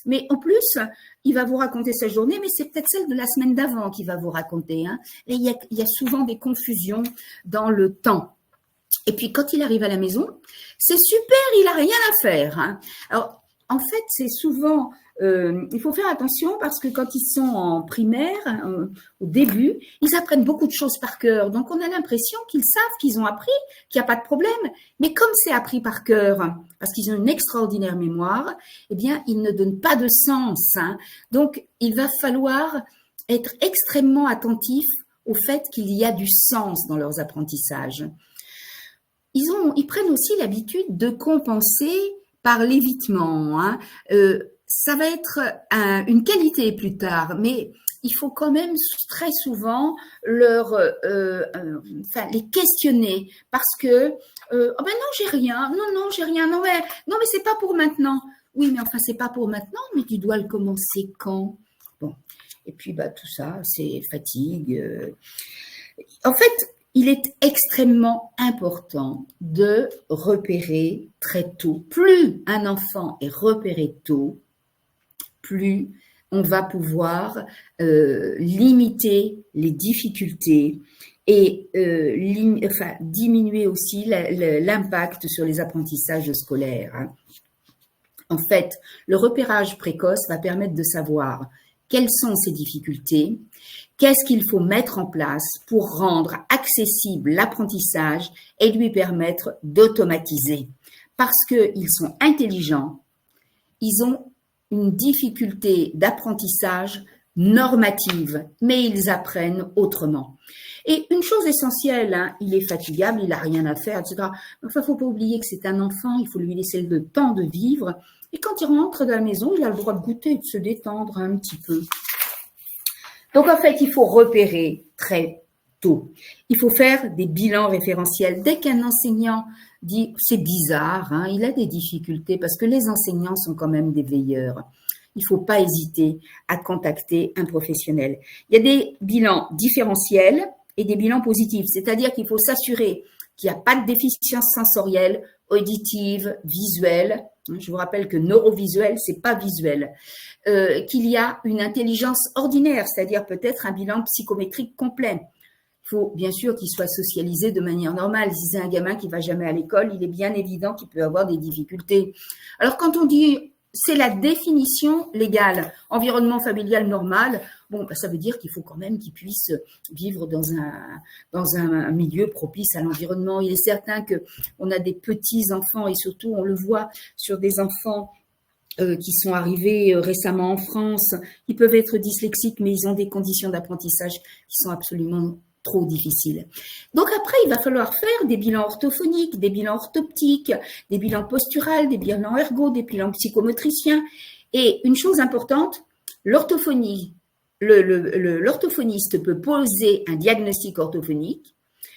Mais en plus, il va vous raconter sa journée, mais c'est peut-être celle de la semaine d'avant qu'il va vous raconter. Hein. Et il y a souvent des confusions dans le temps. Et puis, quand il arrive à la maison, c'est super, il n'a rien à faire. Hein. Alors, en fait, c'est souvent... il faut faire attention parce que quand ils sont en primaire, au début, ils apprennent beaucoup de choses par cœur. Donc, on a l'impression qu'ils savent qu'ils ont appris, qu'il n'y a pas de problème. Mais comme c'est appris par cœur, parce qu'ils ont une extraordinaire mémoire, eh bien, ils ne donnent pas de sens. Hein. Donc, il va falloir être extrêmement attentif au fait qu'il y a du sens dans leurs apprentissages. Ils prennent aussi l'habitude de compenser par l'évitement. Hein. Ça va être une qualité plus tard, mais il faut quand même très souvent les questionner parce que oh ben non j'ai rien, non j'ai rien, non mais c'est pas pour maintenant. Oui mais enfin c'est pas pour maintenant, mais tu dois le commencer quand? Bon et puis tout ça c'est fatigue. En fait il est extrêmement important de repérer très tôt. Plus un enfant est repéré tôt, plus on va pouvoir limiter les difficultés et diminuer aussi l'impact sur les apprentissages scolaires. Hein. En fait, le repérage précoce va permettre de savoir quelles sont ces difficultés, qu'est-ce qu'il faut mettre en place pour rendre accessible l'apprentissage et lui permettre d'automatiser. parce qu'ils sont intelligents, ils ont une difficulté d'apprentissage normative, mais ils apprennent autrement. Et une chose essentielle, hein, il est fatigable, il n'a rien à faire, etc. Enfin, il ne faut pas oublier que c'est un enfant, il faut lui laisser le temps de vivre. Et quand il rentre de la maison, il a le droit de goûter et de se détendre un petit peu. Donc, en fait, il faut repérer très tôt. Il faut faire des bilans référentiels. Dès qu'un enseignant dit « c'est bizarre, hein, il a des difficultés », parce que les enseignants sont quand même des veilleurs. Il ne faut pas hésiter à contacter un professionnel. Il y a des bilans différentiels et des bilans positifs, c'est-à-dire qu'il faut s'assurer qu'il n'y a pas de déficience sensorielle, auditive, visuelle. Je vous rappelle que neurovisuel, c'est pas visuel. Qu'il y a une intelligence ordinaire, c'est-à-dire peut-être un bilan psychométrique complet. Il faut bien sûr qu'il soit socialisé de manière normale. Si c'est un gamin qui va jamais à l'école, il est bien évident qu'il peut avoir des difficultés. Alors quand on dit c'est la définition légale, environnement familial normal, bon, bah, ça veut dire qu'il faut quand même qu'il puisse vivre dans un milieu propice à l'environnement. Il est certain qu'on a des petits enfants et surtout on le voit sur des enfants qui sont arrivés récemment en France. Ils peuvent être dyslexiques, mais ils ont des conditions d'apprentissage qui sont absolument trop difficiles. Donc après, il va falloir faire des bilans orthophoniques, des bilans orthoptiques, des bilans posturales, des bilans ergo, des bilans psychomotriciens. Et une chose importante, l'orthophonie, l'orthophoniste peut poser un diagnostic orthophonique,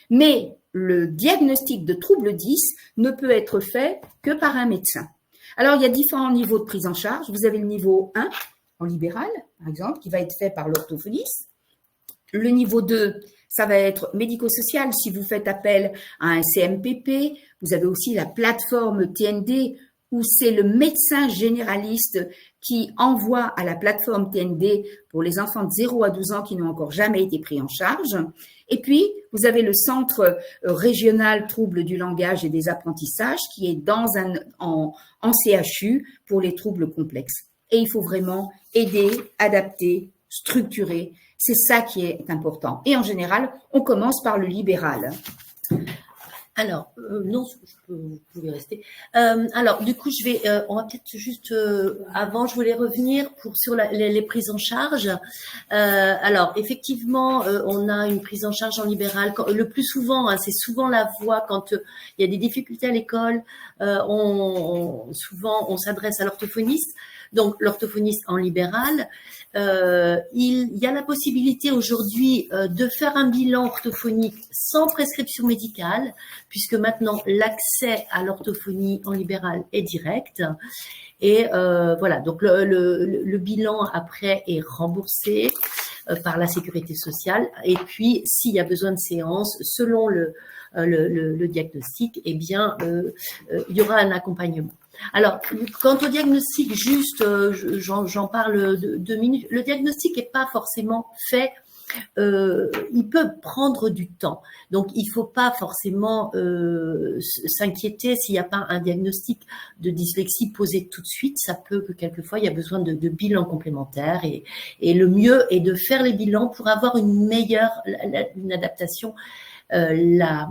mais le diagnostic de trouble 10 ne peut être fait que par un médecin. Alors, il y a différents niveaux de prise en charge. Vous avez le niveau 1, en libéral, par exemple, qui va être fait par l'orthophoniste. Le niveau 2, ça va être médico-social si vous faites appel à un CMPP. Vous avez aussi la plateforme TND où c'est le médecin généraliste qui envoie à la plateforme TND pour les enfants de 0 à 12 ans qui n'ont encore jamais été pris en charge. Et puis, vous avez le centre régional troubles du langage et des apprentissages qui est en CHU pour les troubles complexes. Et il faut vraiment aider, adapter, structurer. C'est ça qui est important. Et en général, on commence par le libéral. Alors, non, vous pouvez rester. Alors, du coup, on va peut-être juste, avant, je voulais revenir sur les prises en charge. Alors, effectivement, on a une prise en charge en libéral. Le plus souvent, hein, c'est souvent la voie quand il y a des difficultés à l'école. Souvent, on s'adresse à l'orthophoniste. Donc, l'orthophoniste en libéral. Il y a la possibilité aujourd'hui de faire un bilan orthophonique sans prescription médicale, puisque maintenant l'accès à l'orthophonie en libéral est direct. Et voilà, donc le bilan après est remboursé par la sécurité sociale. Et puis, s'il y a besoin de séances, selon le diagnostic, eh bien, il y aura un accompagnement. Alors, quant au diagnostic, juste, j'en parle 2 minutes. Le diagnostic n'est pas forcément fait. Il peut prendre du temps. Donc, il ne faut pas forcément s'inquiéter s'il n'y a pas un diagnostic de dyslexie posé tout de suite. Ça peut que quelquefois, il y a besoin de bilans complémentaires. Et le mieux est de faire les bilans pour avoir une adaptation la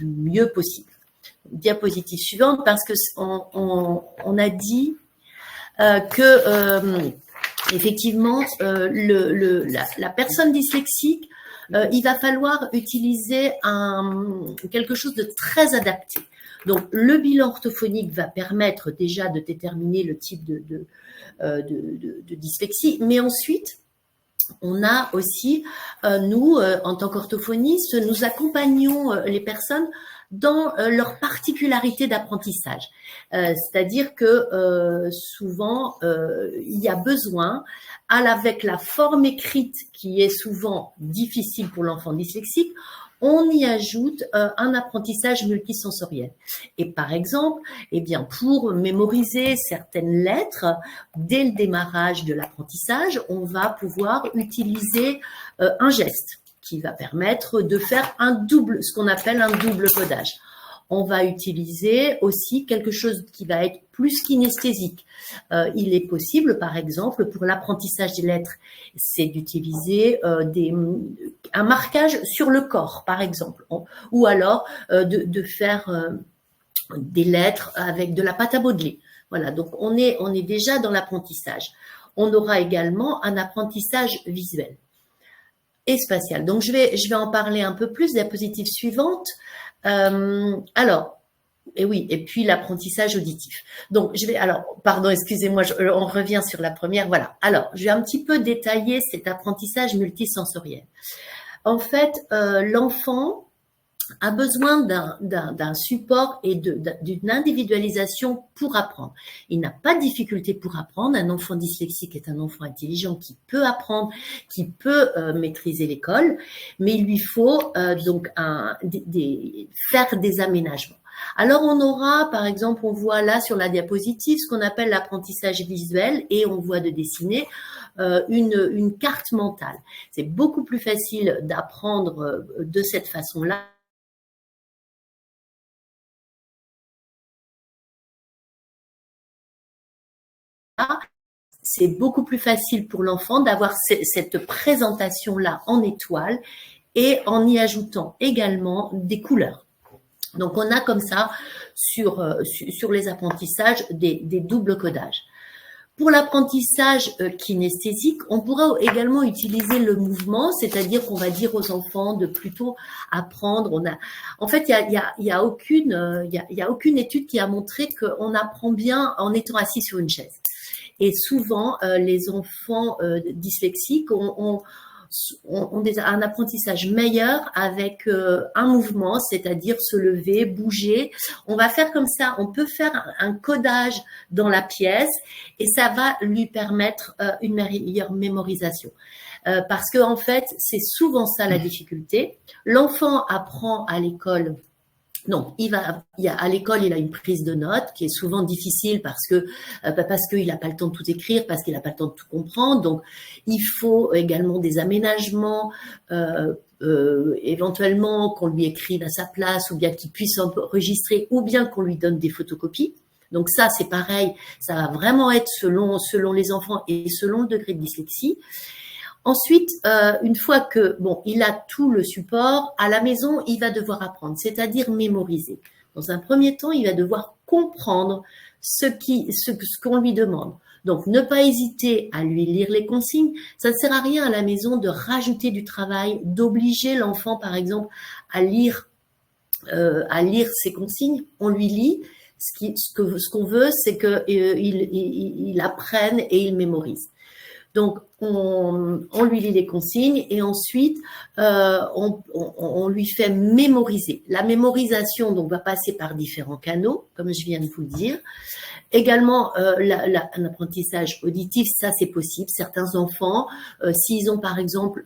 mieux possible. Diapositive suivante, parce que on a dit que effectivement la personne dyslexique, il va falloir utiliser quelque chose de très adapté. Donc le bilan orthophonique va permettre déjà de déterminer le type de dyslexie, mais ensuite on a aussi, nous, en tant qu'orthophonistes, nous accompagnons les personnes dans leur particularité d'apprentissage. C'est-à-dire que souvent, il y a besoin, avec la forme écrite qui est souvent difficile pour l'enfant dyslexique, on y ajoute un apprentissage multisensoriel. Et par exemple, eh bien, pour mémoriser certaines lettres, dès le démarrage de l'apprentissage, on va pouvoir utiliser un geste qui va permettre de faire ce qu'on appelle un double codage. On va utiliser aussi quelque chose qui va être plus kinesthésique. Il est possible, par exemple, pour l'apprentissage des lettres, c'est d'utiliser un marquage sur le corps, par exemple, ou alors de faire des lettres avec de la pâte à modeler. Voilà, donc on est déjà dans l'apprentissage. On aura également un apprentissage visuel et spatial. Donc je vais en parler un peu plus. Diapositive suivante. Alors, et oui, et puis l'apprentissage auditif. Donc pardon, excusez-moi, on revient sur la première. Voilà. Alors, je vais un petit peu détailler cet apprentissage multisensoriel. En fait, l'enfant a besoin d'un support et d'une individualisation pour apprendre. Il n'a pas de difficulté pour apprendre. Un enfant dyslexique est un enfant intelligent qui peut apprendre, qui peut maîtriser l'école, mais il lui faut donc faire des aménagements. Alors on aura, par exemple, on voit là sur la diapositive ce qu'on appelle l'apprentissage visuel et on voit de dessiner une carte mentale. C'est beaucoup plus facile d'apprendre de cette façon-là. C'est beaucoup plus facile pour l'enfant d'avoir cette présentation-là en étoile et en y ajoutant également des couleurs. Donc, on a comme ça sur les apprentissages des doubles codages. Pour l'apprentissage kinesthésique, on pourra également utiliser le mouvement, c'est-à-dire qu'on va dire aux enfants de plutôt apprendre. En fait, il y a aucune étude qui a montré qu'on apprend bien en étant assis sur une chaise. Et souvent, les enfants dyslexiques ont un apprentissage meilleur avec un mouvement, c'est-à-dire se lever, bouger. On va faire comme ça, on peut faire un codage dans la pièce et ça va lui permettre une meilleure mémorisation. Parce que en fait, c'est souvent ça la difficulté. L'enfant apprend à l'école. Non, à l'école, il a une prise de notes qui est souvent difficile parce qu'il n'a pas le temps de tout écrire, parce qu'il n'a pas le temps de tout comprendre. Donc, il faut également des aménagements, éventuellement qu'on lui écrive à sa place, ou bien qu'il puisse enregistrer, ou bien qu'on lui donne des photocopies. Donc ça, c'est pareil, ça va vraiment être selon les enfants et selon le degré de dyslexie. Ensuite, une fois que il a tout le support, à la maison, il va devoir apprendre, c'est-à-dire mémoriser. Dans un premier temps, il va devoir comprendre ce qu'on lui demande. Donc, ne pas hésiter à lui lire les consignes. Ça ne sert à rien à la maison de rajouter du travail, d'obliger l'enfant, par exemple, à lire ses consignes. On lui lit. Ce qu'on veut, c'est qu'il apprenne et il mémorise. Donc, on lui lit les consignes et ensuite, on lui fait mémoriser. La mémorisation donc, va passer par différents canaux, comme je viens de vous le dire. Également, un apprentissage auditif, ça c'est possible. Certains enfants, s'ils ont par exemple,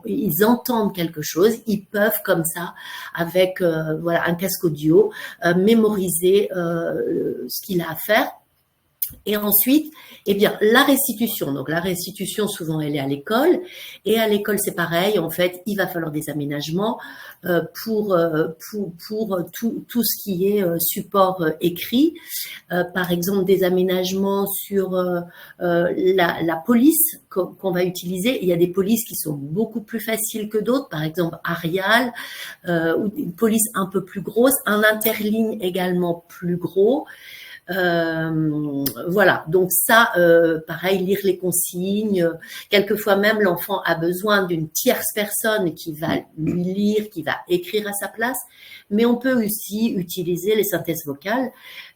ils entendent quelque chose, ils peuvent comme ça, avec un casque audio, mémoriser ce qu'il a à faire. Et ensuite, la restitution. Donc, la restitution, souvent, elle est à l'école. Et à l'école, c'est pareil. En fait, il va falloir des aménagements pour tout ce qui est support écrit. Par exemple, des aménagements sur la police qu'on va utiliser. Il y a des polices qui sont beaucoup plus faciles que d'autres. Par exemple, Arial, ou une police un peu plus grosse. Un interligne également plus gros. Voilà, donc ça, pareil, lire les consignes. Quelquefois même, l'enfant a besoin d'une tierce personne qui va lui lire, qui va écrire à sa place. Mais on peut aussi utiliser les synthèses vocales,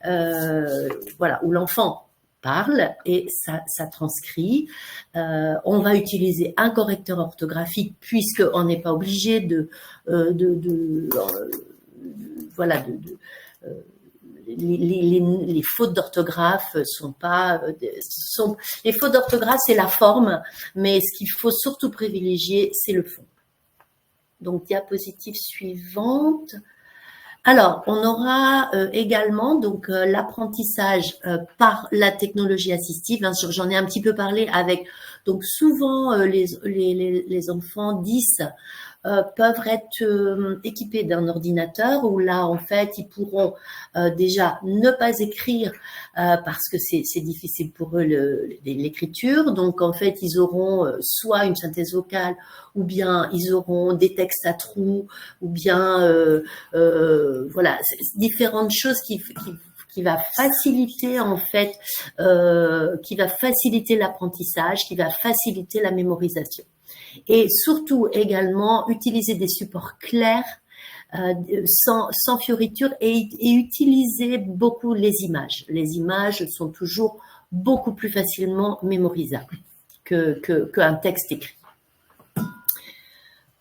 où l'enfant parle et ça transcrit. On va utiliser un correcteur orthographique puisqu'on n'est pas obligé les fautes d'orthographe les fautes d'orthographe, c'est la forme, mais ce qu'il faut surtout privilégier, c'est le fond. Donc, diapositive suivante. Alors, on aura également donc l'apprentissage par la technologie assistive. J'en ai un petit peu parlé avec donc souvent les enfants 10 peuvent être équipés d'un ordinateur où là, en fait, ils pourront déjà ne pas écrire parce que c'est difficile pour eux l'écriture. Donc, en fait, ils auront soit une synthèse vocale ou bien ils auront des textes à trous ou bien, voilà, différentes choses qui va faciliter en fait, qui va faciliter l'apprentissage, qui va faciliter la mémorisation. Et surtout également utiliser des supports clairs, sans fioriture et utiliser beaucoup les images. Les images sont toujours beaucoup plus facilement mémorisables qu'un texte écrit.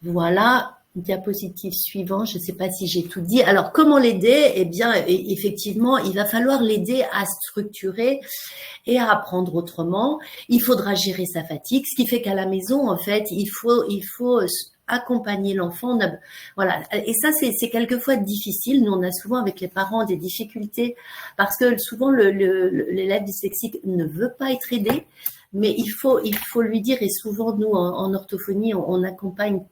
Voilà. Diapositive suivante, je ne sais pas si j'ai tout dit. Alors, comment l'aider? Eh bien, effectivement, il va falloir l'aider à structurer et à apprendre autrement. Il faudra gérer sa fatigue, ce qui fait qu'à la maison, en fait, il faut accompagner l'enfant. Voilà. Et ça, c'est quelquefois difficile. Nous, on a souvent avec les parents des difficultés parce que souvent l'élève dyslexique ne veut pas être aidé, mais il faut lui dire. Et souvent, nous, en orthophonie, on accompagne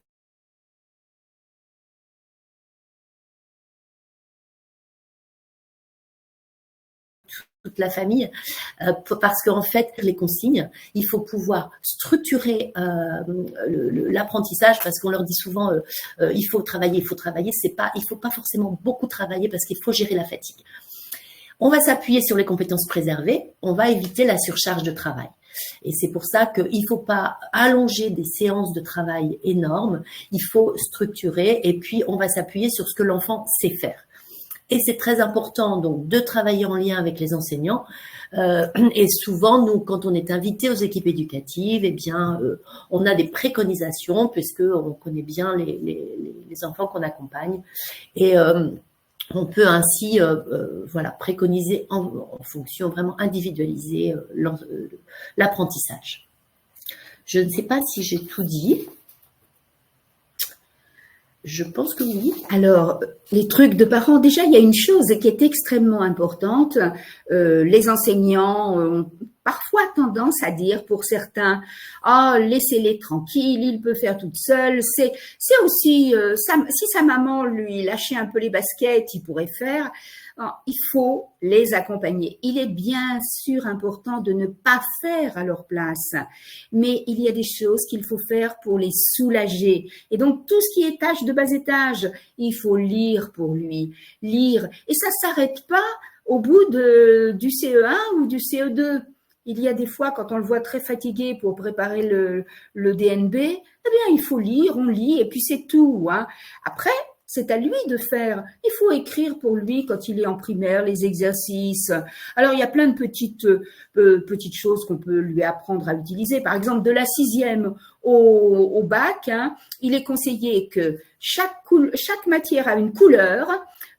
toute la famille, parce qu'en fait, les consignes, il faut pouvoir structurer l'apprentissage, parce qu'on leur dit souvent, il faut travailler, il faut pas forcément beaucoup travailler, parce qu'il faut gérer la fatigue. On va s'appuyer sur les compétences préservées, on va éviter la surcharge de travail. Et c'est pour ça qu'il ne faut pas allonger des séances de travail énormes, il faut structurer, et puis on va s'appuyer sur ce que l'enfant sait faire. Et c'est très important donc de travailler en lien avec les enseignants. Et souvent, nous, quand on est invité aux équipes éducatives, eh bien, on a des préconisations puisque on connaît bien les enfants qu'on accompagne. Et on peut ainsi, voilà, préconiser en fonction vraiment individualiser l'apprentissage. Je ne sais pas si j'ai tout dit. Je pense que oui. Alors, les trucs de parents, déjà, il y a une chose qui est extrêmement importante. Les enseignants ont parfois tendance à dire pour certains, laissez-les tranquilles, il peut faire toute seule. C'est aussi, si sa maman lui lâchait un peu les baskets, il pourrait faire. Non, il faut les accompagner. Il est bien sûr important de ne pas faire à leur place, mais il y a des choses qu'il faut faire pour les soulager. Et donc, tout ce qui est tâche de bas étage, il faut lire pour lui, lire. Et ça s'arrête pas au bout du CE1 ou du CE2. Il y a des fois, quand on le voit très fatigué pour préparer le DNB, eh bien, il faut lire, on lit, et puis c'est tout, hein. Après, c'est à lui de faire. Il faut écrire pour lui quand il est en primaire, les exercices. Alors, il y a plein de petites choses qu'on peut lui apprendre à utiliser. Par exemple, de la 6e au bac, hein, il est conseillé que chaque matière a une couleur.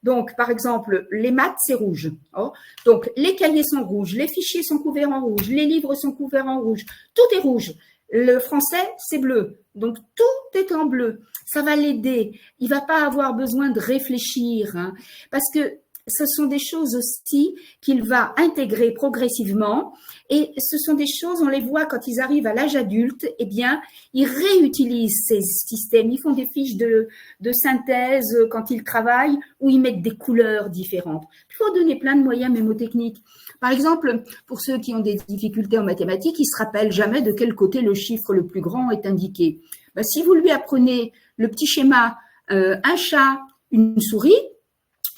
Donc, par exemple, les maths, c'est rouge. Oh. Donc, les cahiers sont rouges, les fichiers sont couverts en rouge, les livres sont couverts en rouge. Tout est rouge. Le français, c'est bleu. Donc, tout est en bleu. Ça va l'aider. Il va pas avoir besoin de réfléchir, hein, parce que ce sont des choses aussi qu'il va intégrer progressivement. Et ce sont des choses, on les voit quand ils arrivent à l'âge adulte, eh bien, ils réutilisent ces systèmes. Ils font des fiches de synthèse quand ils travaillent où ils mettent des couleurs différentes. Il faut donner plein de moyens mémotechniques. Par exemple, pour ceux qui ont des difficultés en mathématiques, ils se rappellent jamais de quel côté le chiffre le plus grand est indiqué. Ben, si vous lui apprenez le petit schéma, un chat, une souris,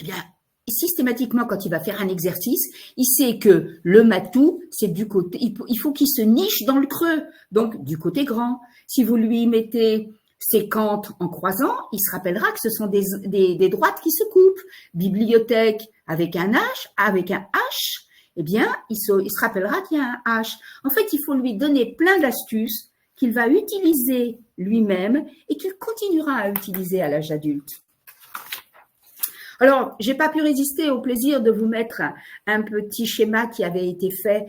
eh bien, systématiquement, quand il va faire un exercice, il sait que le matou, c'est du côté, il faut qu'il se niche dans le creux, donc du côté grand. Si vous lui mettez séquente en croisant, il se rappellera que ce sont des droites qui se coupent. Bibliothèque avec un H, eh bien, il se rappellera qu'il y a un H. En fait, il faut lui donner plein d'astuces qu'il va utiliser lui-même et qu'il continuera à utiliser à l'âge adulte. Alors, j'ai pas pu résister au plaisir de vous mettre un petit schéma qui avait été fait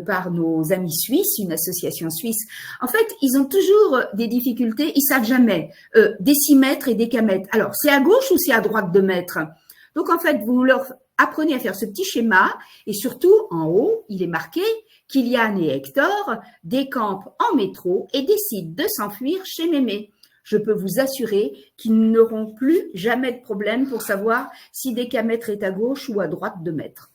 par nos amis suisses, une association suisse. En fait, ils ont toujours des difficultés, ils savent jamais décimètre et décamètre. Alors, c'est à gauche ou c'est à droite de mètre? Donc, en fait, vous leur apprenez à faire ce petit schéma et surtout, en haut, il est marqué Kylian et Hector décampent en métro et décident de s'enfuir chez Mémé. je peux vous assurer qu'ils n'auront plus jamais de problème pour savoir si décamètre est à gauche ou à droite de mètre.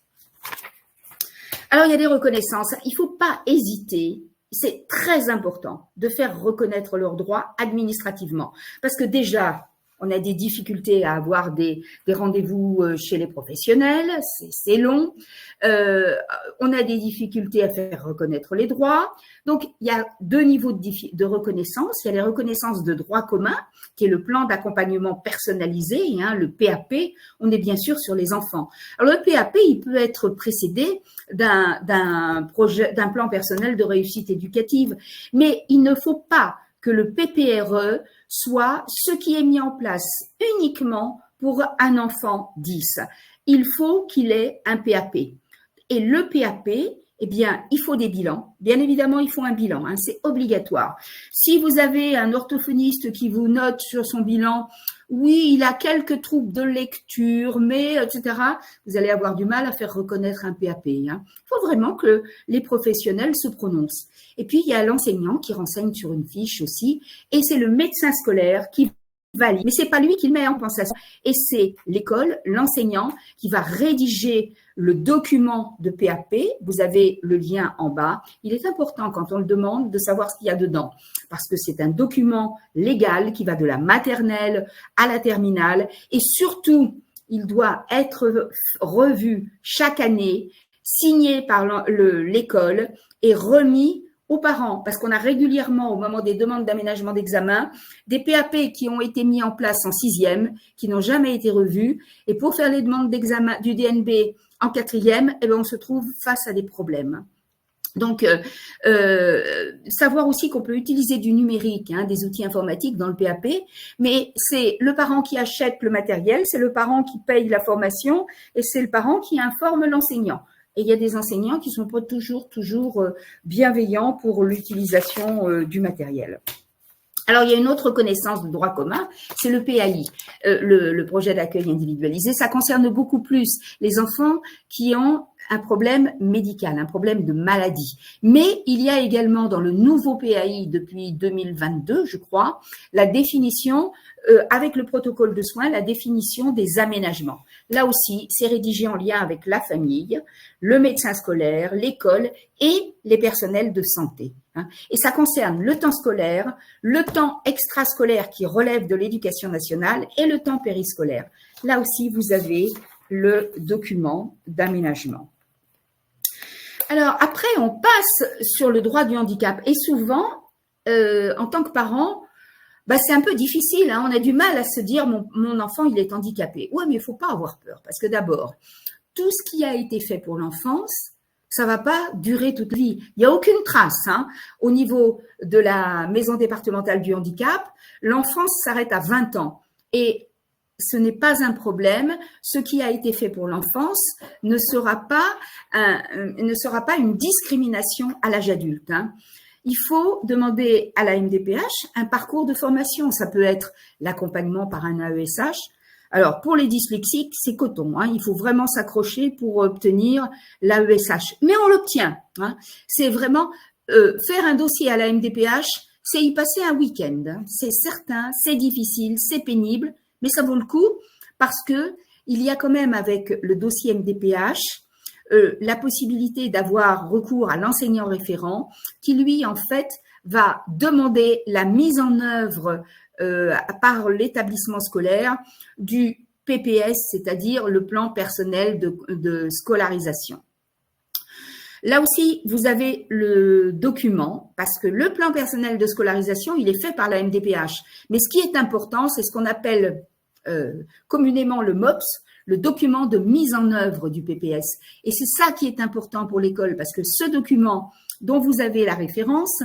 Alors, il y a des reconnaissances. Il ne faut pas hésiter. C'est très important de faire reconnaître leurs droits administrativement. Parce que déjà, on a des difficultés à avoir des rendez-vous chez les professionnels, c'est long. On a des difficultés à faire reconnaître les droits. Donc, il y a deux niveaux de reconnaissance. Il y a les reconnaissances de droit commun, qui est le plan d'accompagnement personnalisé, hein, le PAP. On est bien sûr sur les enfants. Alors, le PAP, il peut être précédé d'un plan personnel de réussite éducative, mais il ne faut pas que le PPRE soit ce qui est mis en place uniquement pour un enfant 10. Il faut qu'il ait un PAP. Et le PAP, eh bien, il faut des bilans. Bien évidemment, il faut un bilan, hein, c'est obligatoire. Si vous avez un orthophoniste qui vous note sur son bilan, oui, il a quelques troubles de lecture, mais etc., vous allez avoir du mal à faire reconnaître un PAP. Hein. Il faut vraiment que les professionnels se prononcent. Et puis, il y a l'enseignant qui renseigne sur une fiche aussi, et c'est le médecin scolaire qui valide. Mais c'est pas lui qui le met en pensation, et c'est l'école, l'enseignant, qui va rédiger le document de PAP. Vous avez le lien en bas. Il est important, quand on le demande, de savoir ce qu'il y a dedans, parce que c'est un document légal qui va de la maternelle à la terminale, et surtout, il doit être revu chaque année, signé par l'école et remis aux parents, parce qu'on a régulièrement, au moment des demandes d'aménagement d'examen, des PAP qui ont été mis en place en 6e, qui n'ont jamais été revus, et pour faire les demandes d'examen du DNB en 4e, eh bien, on se trouve face à des problèmes. Donc, savoir aussi qu'on peut utiliser du numérique, hein, des outils informatiques dans le PAP, mais c'est le parent qui achète le matériel, c'est le parent qui paye la formation, et c'est le parent qui informe l'enseignant. Et il y a des enseignants qui sont pas toujours bienveillants pour l'utilisation du matériel. Alors, il y a une autre reconnaissance de droit commun, c'est le PAI, le projet d'accueil individualisé. Ça concerne beaucoup plus les enfants qui ont un problème médical, un problème de maladie. Mais il y a également dans le nouveau PAI depuis 2022, je crois, la définition, avec le protocole de soins, la définition des aménagements. Là aussi, c'est rédigé en lien avec la famille, le médecin scolaire, l'école et les personnels de santé. Et ça concerne le temps scolaire, le temps extrascolaire qui relève de l'éducation nationale et le temps périscolaire. Là aussi, vous avez le document d'aménagement. Alors, après, on passe sur le droit du handicap. Et souvent, en tant que parent, c'est un peu difficile. Hein. On a du mal à se dire, mon enfant, il est handicapé. Ouais, mais il ne faut pas avoir peur. Parce que d'abord, tout ce qui a été fait pour l'enfance, ça va pas durer toute la vie. Il n'y a aucune trace. Hein. Au niveau de la maison départementale du handicap, l'enfance s'arrête à 20 ans. Et ce n'est pas un problème. Ce qui a été fait pour l'enfance ne sera pas une discrimination à l'âge adulte. Hein. Il faut demander à la MDPH un parcours de formation. Ça peut être l'accompagnement par un AESH. Alors, pour les dyslexiques, c'est coton. Hein. Il faut vraiment s'accrocher pour obtenir l'AESH. Mais on l'obtient. Hein. C'est vraiment faire un dossier à la MDPH, c'est y passer un week-end. Hein. C'est certain, c'est difficile, c'est pénible. Mais ça vaut le coup parce que il y a quand même avec le dossier MDPH la possibilité d'avoir recours à l'enseignant référent qui lui en fait va demander la mise en œuvre par l'établissement scolaire du PPS, c'est-à-dire le plan personnel de scolarisation. Là aussi, vous avez le document, parce que le plan personnel de scolarisation, il est fait par la MDPH. Mais ce qui est important, c'est ce qu'on appelle communément le MOPS, le document de mise en œuvre du PPS. Et c'est ça qui est important pour l'école, parce que ce document dont vous avez la référence,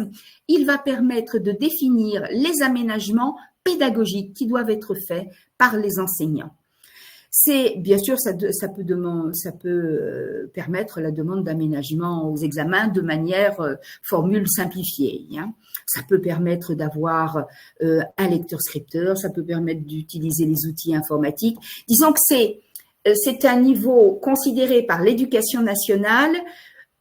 il va permettre de définir les aménagements pédagogiques qui doivent être faits par les enseignants. C'est bien sûr, ça peut permettre la demande d'aménagement aux examens de manière formule simplifiée. Hein. Ça peut permettre d'avoir un lecteur-scripteur, ça peut permettre d'utiliser les outils informatiques. Disons que c'est un niveau considéré par l'éducation nationale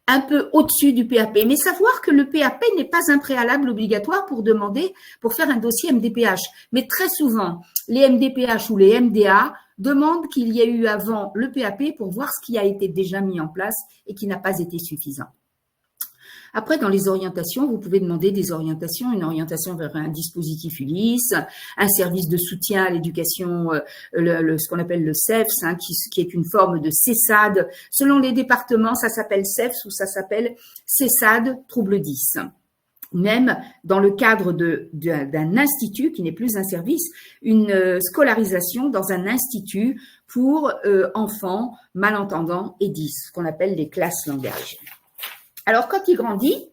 un peu au-dessus du PAP. Mais savoir que le PAP n'est pas un préalable obligatoire pour faire un dossier MDPH. Mais très souvent, les MDPH ou les MDA demandent qu'il y ait eu avant le PAP pour voir ce qui a été déjà mis en place et qui n'a pas été suffisant. Après, dans les orientations, vous pouvez demander des orientations, une orientation vers un dispositif Ulysse, un service de soutien à l'éducation, ce qu'on appelle le CEFS, hein, qui est une forme de CESAD. Selon les départements, ça s'appelle CEFS ou ça s'appelle CESAD trouble 10. Même dans le cadre d'un institut qui n'est plus un service, une scolarisation dans un institut pour enfants malentendants et 10, ce qu'on appelle les classes langage. Alors, quand il grandit,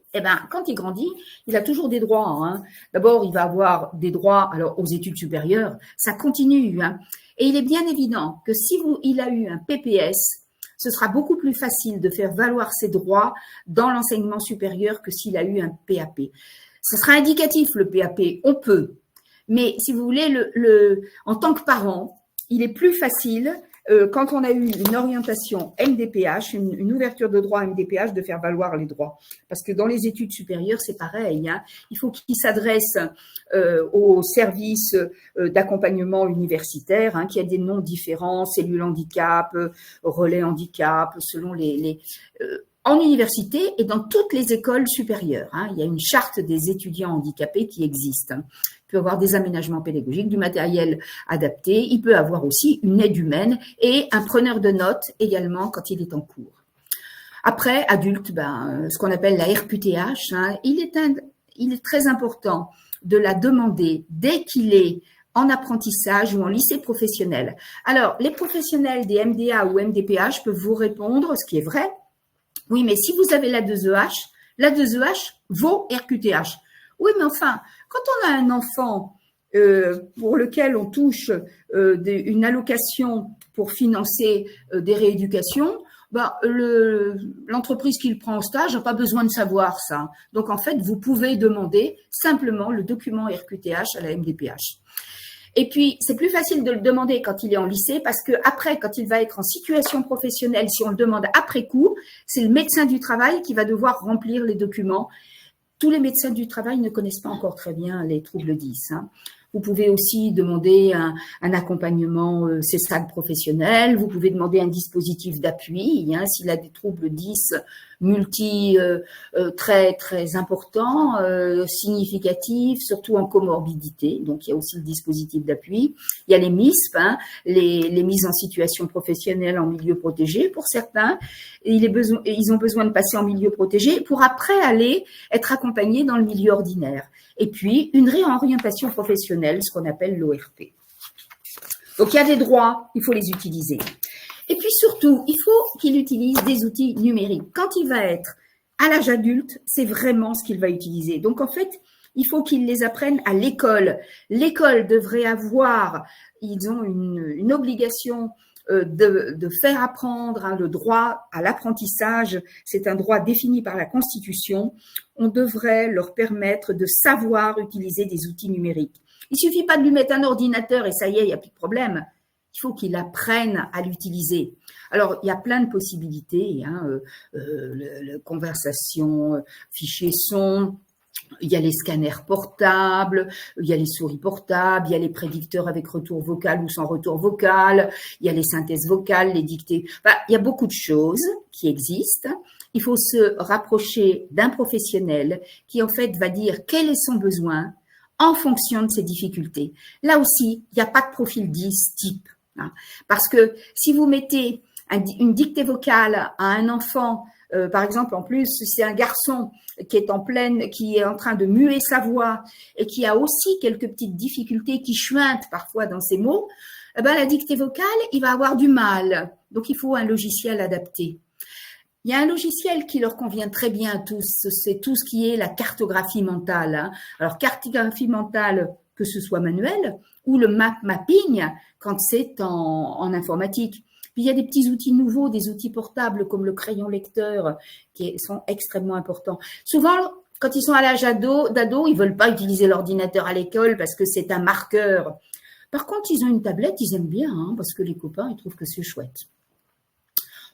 il a toujours des droits. Hein. D'abord, il va avoir des droits aux études supérieures. Ça continue. Hein. Et il est bien évident que si il a eu un PPS, ce sera beaucoup plus facile de faire valoir ses droits dans l'enseignement supérieur que s'il a eu un PAP. Ce sera indicatif, le PAP, on peut. Mais si vous voulez, en tant que parent, il est plus facile quand on a eu une orientation MDPH, une ouverture de droit MDPH, de faire valoir les droits. Parce que dans les études supérieures, c'est pareil. Hein. Il faut qu'ils s'adressent aux services d'accompagnement universitaire, hein, qui a des noms différents, cellules handicap, relais handicap, selon en université et dans toutes les écoles supérieures. Hein. Il y a une charte des étudiants handicapés qui existe. Il peut avoir des aménagements pédagogiques, du matériel adapté. Il peut avoir aussi une aide humaine et un preneur de notes également quand il est en cours. Après, adulte, ce qu'on appelle la RQTH, hein, il est très important de la demander dès qu'il est en apprentissage ou en lycée professionnel. Alors, les professionnels des MDA ou MDPH peuvent vous répondre, ce qui est vrai. Oui, mais si vous avez la 2EH, la 2EH vaut RQTH. Oui, mais enfin, quand on a un enfant pour lequel on touche une allocation pour financer des rééducations, l'entreprise qui le prend en stage n'a pas besoin de savoir ça. Donc, en fait, vous pouvez demander simplement le document RQTH à la MDPH. Et puis, c'est plus facile de le demander quand il est en lycée parce que après, quand il va être en situation professionnelle, si on le demande après coup, c'est le médecin du travail qui va devoir remplir les documents. Tous les médecins du travail ne connaissent pas encore très bien les troubles 10. Hein. Vous pouvez aussi demander un accompagnement CESAD professionnel. Vous pouvez demander un dispositif d'appui. Hein, s'il a des troubles 10 très très importants, significatifs, surtout en comorbidité. Donc, il y a aussi le dispositif d'appui. Il y a les MISP, hein, les mises en situation professionnelle en milieu protégé pour certains. Et ils ont besoin de passer en milieu protégé pour après aller être accompagnés dans le milieu ordinaire. Et puis, une réorientation professionnelle, ce qu'on appelle l'ORP. Donc, il y a des droits, il faut les utiliser. Et puis surtout, il faut qu'il utilise des outils numériques. Quand il va être à l'âge adulte, c'est vraiment ce qu'il va utiliser. Donc, en fait, il faut qu'il les apprenne à l'école. L'école devrait avoir, ils ont une obligation de faire apprendre, hein, le droit à l'apprentissage, c'est un droit défini par la Constitution. On devrait leur permettre de savoir utiliser des outils numériques. Il suffit pas de lui mettre un ordinateur et ça y est, il n'y a plus de problème. Il faut qu'il apprenne à l'utiliser. Alors, il y a plein de possibilités, hein, conversation, fichier son, il y a les scanners portables, il y a les souris portables, il y a les prédicteurs avec retour vocal ou sans retour vocal, il y a les synthèses vocales, les dictées. Enfin, il y a beaucoup de choses qui existent. Il faut se rapprocher d'un professionnel qui, en fait, va dire quel est son besoin en fonction de ses difficultés. Là aussi, il n'y a pas de profil 10 type. Hein, parce que si vous mettez une dictée vocale à un enfant, par exemple, en plus, si c'est un garçon qui est qui est en train de muer sa voix et qui a aussi quelques petites difficultés qui chuintent parfois dans ses mots, la dictée vocale, il va avoir du mal. Donc, il faut un logiciel adapté. Il y a un logiciel qui leur convient très bien à tous, c'est tout ce qui est la cartographie mentale. Hein. Alors, cartographie mentale, que ce soit manuel, ou le mapping quand c'est en informatique. Puis il y a des petits outils nouveaux, des outils portables comme le crayon lecteur qui sont extrêmement importants. Souvent, quand ils sont à l'âge d'ado, ils veulent pas utiliser l'ordinateur à l'école parce que c'est un marqueur. Par contre, ils ont une tablette, ils aiment bien, hein, parce que les copains, ils trouvent que c'est chouette.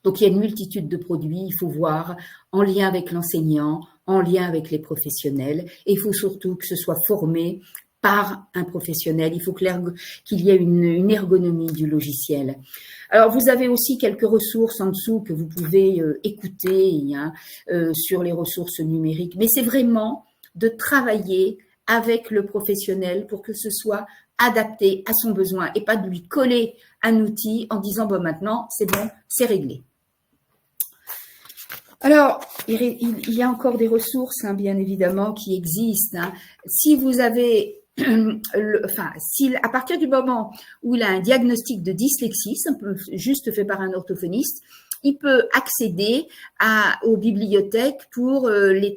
Donc, il y a une multitude de produits, il faut voir en lien avec l'enseignant, en lien avec les professionnels, et il faut surtout que ce soit formé par un professionnel. Il faut qu'il y ait une ergonomie du logiciel. Alors, vous avez aussi quelques ressources en dessous que vous pouvez écouter sur les ressources numériques, mais c'est vraiment de travailler avec le professionnel pour que ce soit adapté à son besoin et pas de lui coller un outil en disant bon, maintenant c'est bon, c'est réglé. Alors, il y a encore des ressources, bien évidemment, qui existent. Si vous avez, à partir du moment où il a un diagnostic de dyslexie, juste fait par un orthophoniste, il peut accéder aux bibliothèques pour des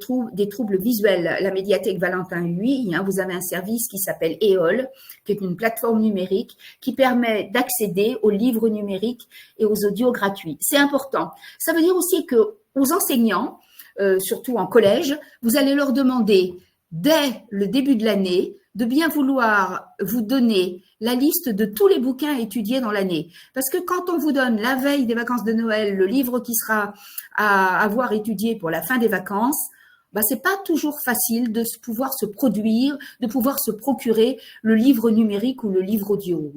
troubles visuels. La médiathèque Valentin Huy, vous avez un service qui s'appelle EOL, qui est une plateforme numérique qui permet d'accéder aux livres numériques et aux audios gratuits. C'est important. Ça veut dire aussi que aux enseignants, surtout en collège, vous allez leur demander dès le début de l'année de bien vouloir vous donner la liste de tous les bouquins étudiés dans l'année. Parce que quand on vous donne la veille des vacances de Noël le livre qui sera à avoir étudié pour la fin des vacances, c'est pas toujours facile de pouvoir se produire, de pouvoir se procurer le livre numérique ou le livre audio.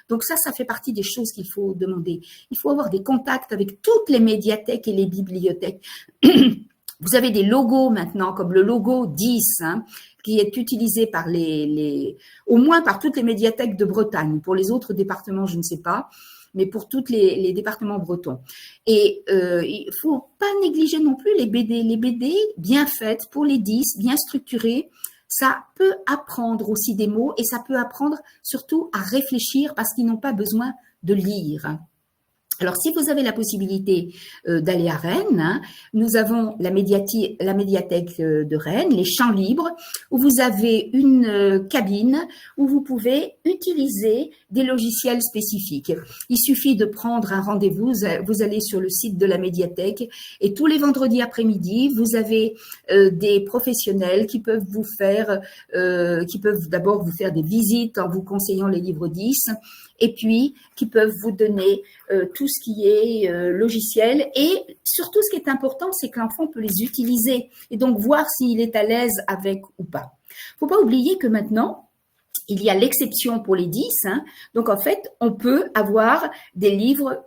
Donc ça fait partie des choses qu'il faut demander. Il faut avoir des contacts avec toutes les médiathèques et les bibliothèques. Vous avez des logos maintenant, comme le logo 10, qui est utilisé par au moins par toutes les médiathèques de Bretagne. Pour les autres départements, je ne sais pas, mais pour tous les départements bretons. Et il faut pas négliger non plus les BD. Les BD bien faites pour les 10, bien structurées, ça peut apprendre aussi des mots et ça peut apprendre surtout à réfléchir parce qu'ils n'ont pas besoin de lire. Alors, si vous avez la possibilité d'aller à Rennes, nous avons la médiathèque de Rennes, les champs libres, où vous avez une cabine où vous pouvez utiliser des logiciels spécifiques. Il suffit de prendre un rendez-vous, vous allez sur le site de la médiathèque et tous les vendredis après-midi, vous avez des professionnels qui peuvent d'abord vous faire des visites en vous conseillant les livres 10 et puis qui peuvent vous donner tout ce qui est logiciel et surtout ce qui est important, c'est que l'enfant peut les utiliser et donc voir s'il est à l'aise avec ou pas. Faut pas oublier que maintenant, il y a l'exception pour les 10, donc en fait, on peut avoir des livres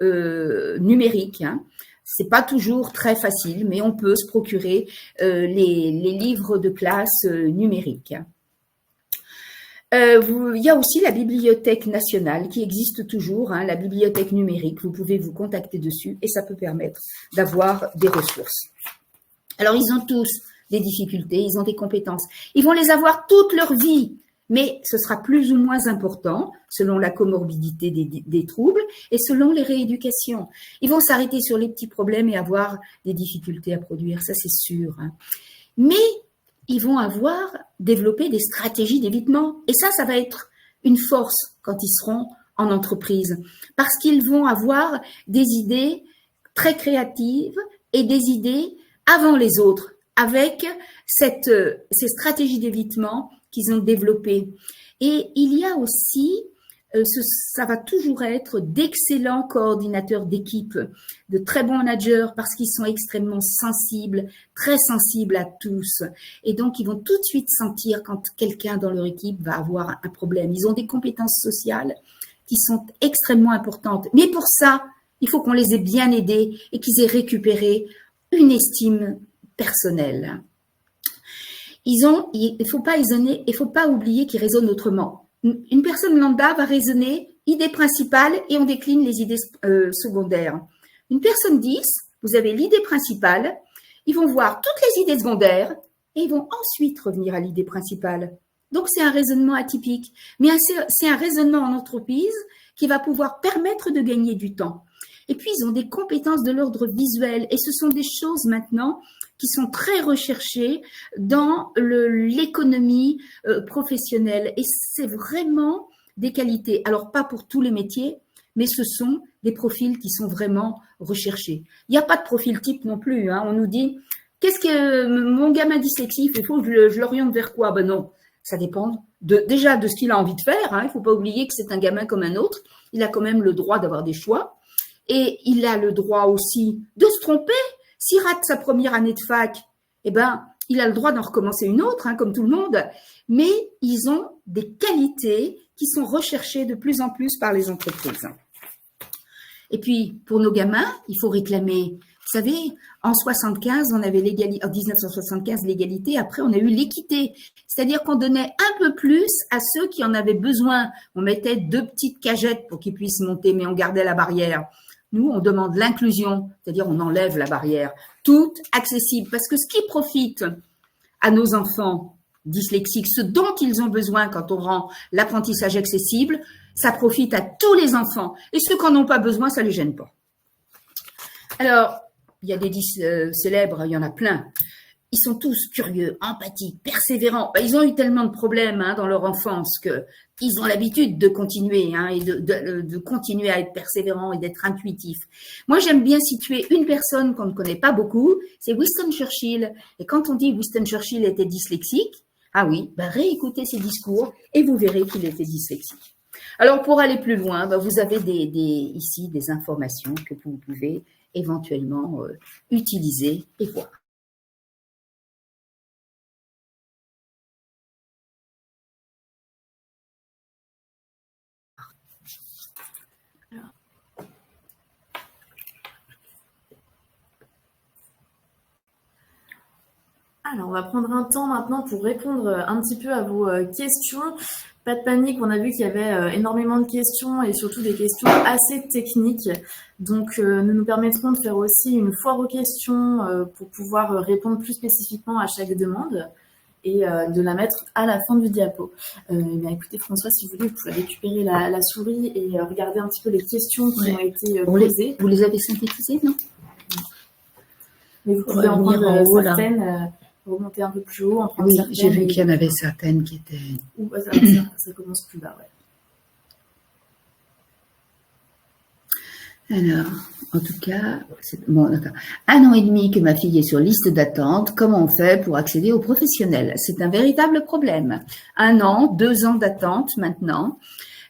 numériques. C'est pas toujours très facile, mais on peut se procurer les livres de classe numériques. Il y a aussi la bibliothèque nationale qui existe toujours, la bibliothèque numérique. Vous pouvez vous contacter dessus et ça peut permettre d'avoir des ressources. Alors, ils ont tous des difficultés, ils ont des compétences. Ils vont les avoir toute leur vie, mais ce sera plus ou moins important selon la comorbidité des troubles et selon les rééducations. Ils vont s'arrêter sur les petits problèmes et avoir des difficultés à produire, ça c'est sûr. Mais ils vont avoir développé des stratégies d'évitement. Et ça va être une force quand ils seront en entreprise. Parce qu'ils vont avoir des idées très créatives et des idées avant les autres, avec ces stratégies d'évitement qu'ils ont développées. Et il y a aussi, ça va toujours être d'excellents coordinateurs d'équipe, de très bons managers parce qu'ils sont extrêmement sensibles, très sensibles à tous. Et donc, ils vont tout de suite sentir quand quelqu'un dans leur équipe va avoir un problème. Ils ont des compétences sociales qui sont extrêmement importantes. Mais pour ça, il faut qu'on les ait bien aidés et qu'ils aient récupéré une estime personnelle. Il faut pas oublier qu'ils raisonnent autrement. Une personne lambda va raisonner idée principale et on décline les idées secondaires. Une personne 10, vous avez l'idée principale, ils vont voir toutes les idées secondaires et ils vont ensuite revenir à l'idée principale. Donc, c'est un raisonnement atypique, mais c'est un raisonnement en entreprise qui va pouvoir permettre de gagner du temps. Et puis, ils ont des compétences de l'ordre visuel et ce sont des choses maintenant qui sont très recherchées dans l'économie professionnelle. Et c'est vraiment des qualités. Alors, pas pour tous les métiers, mais ce sont des profils qui sont vraiment recherchés. Il n'y a pas de profil type non plus. On nous dit, qu'est-ce que mon gamin dyslexique, il faut que je l'oriente vers quoi? Ben non, ça dépend déjà de ce qu'il a envie de faire. Il ne faut pas oublier que c'est un gamin comme un autre. Il a quand même le droit d'avoir des choix. et il a le droit aussi de se tromper. S'il rate sa première année de fac, eh ben, il a le droit d'en recommencer une autre, hein, comme tout le monde, mais ils ont des qualités qui sont recherchées de plus en plus par les entreprises. Et puis, pour nos gamins, il faut réclamer. Vous savez, en 75, on avait l'égalité, en 1975, l'égalité. Après, on a eu l'équité. C'est-à-dire qu'on donnait un peu plus à ceux qui en avaient besoin. On mettait 2 petites cagettes pour qu'ils puissent monter, mais on gardait la barrière. Nous, on demande l'inclusion, c'est-à-dire on enlève la barrière. Tout accessible. Parce que ce qui profite à nos enfants dyslexiques, ce dont ils ont besoin quand on rend l'apprentissage accessible, ça profite à tous les enfants. Et ceux qui n'en ont pas besoin, ça ne les gêne pas. Alors, il y a des célèbres, il y en a plein. Ils sont tous curieux, empathiques, persévérants. Ils ont eu tellement de problèmes dans leur enfance qu'ils ont l'habitude de continuer et de continuer à être persévérants et d'être intuitifs. Moi, j'aime bien situer une personne qu'on ne connaît pas beaucoup, c'est Winston Churchill. Et quand on dit Winston Churchill était dyslexique, ah oui, réécoutez ses discours et vous verrez qu'il était dyslexique. Alors, pour aller plus loin, vous avez ici des informations que vous pouvez éventuellement utiliser et voir. Alors, on va prendre un temps maintenant pour répondre un petit peu à vos questions. Pas de panique, on a vu qu'il y avait énormément de questions et surtout des questions assez techniques. Donc, nous permettrons de faire aussi une foire aux questions pour pouvoir répondre plus spécifiquement à chaque demande et de la mettre à la fin du diapo. Écoutez, François, si vous voulez, vous pouvez récupérer la souris et regarder un petit peu les questions qui ont été posées. Vous les avez synthétisées, non? Mais vous pouvez en prendre certaines... remonter un peu plus haut, en prendre oui, certaines. J'ai vu qu'il y en avait certaines qui étaient... Ça commence plus bas, ouais. Alors, en tout cas, bon, d'accord. 1 an et demi que ma fille est sur liste d'attente. Comment on fait pour accéder aux professionnels? C'est un véritable problème. 1 an, 2 ans d'attente maintenant.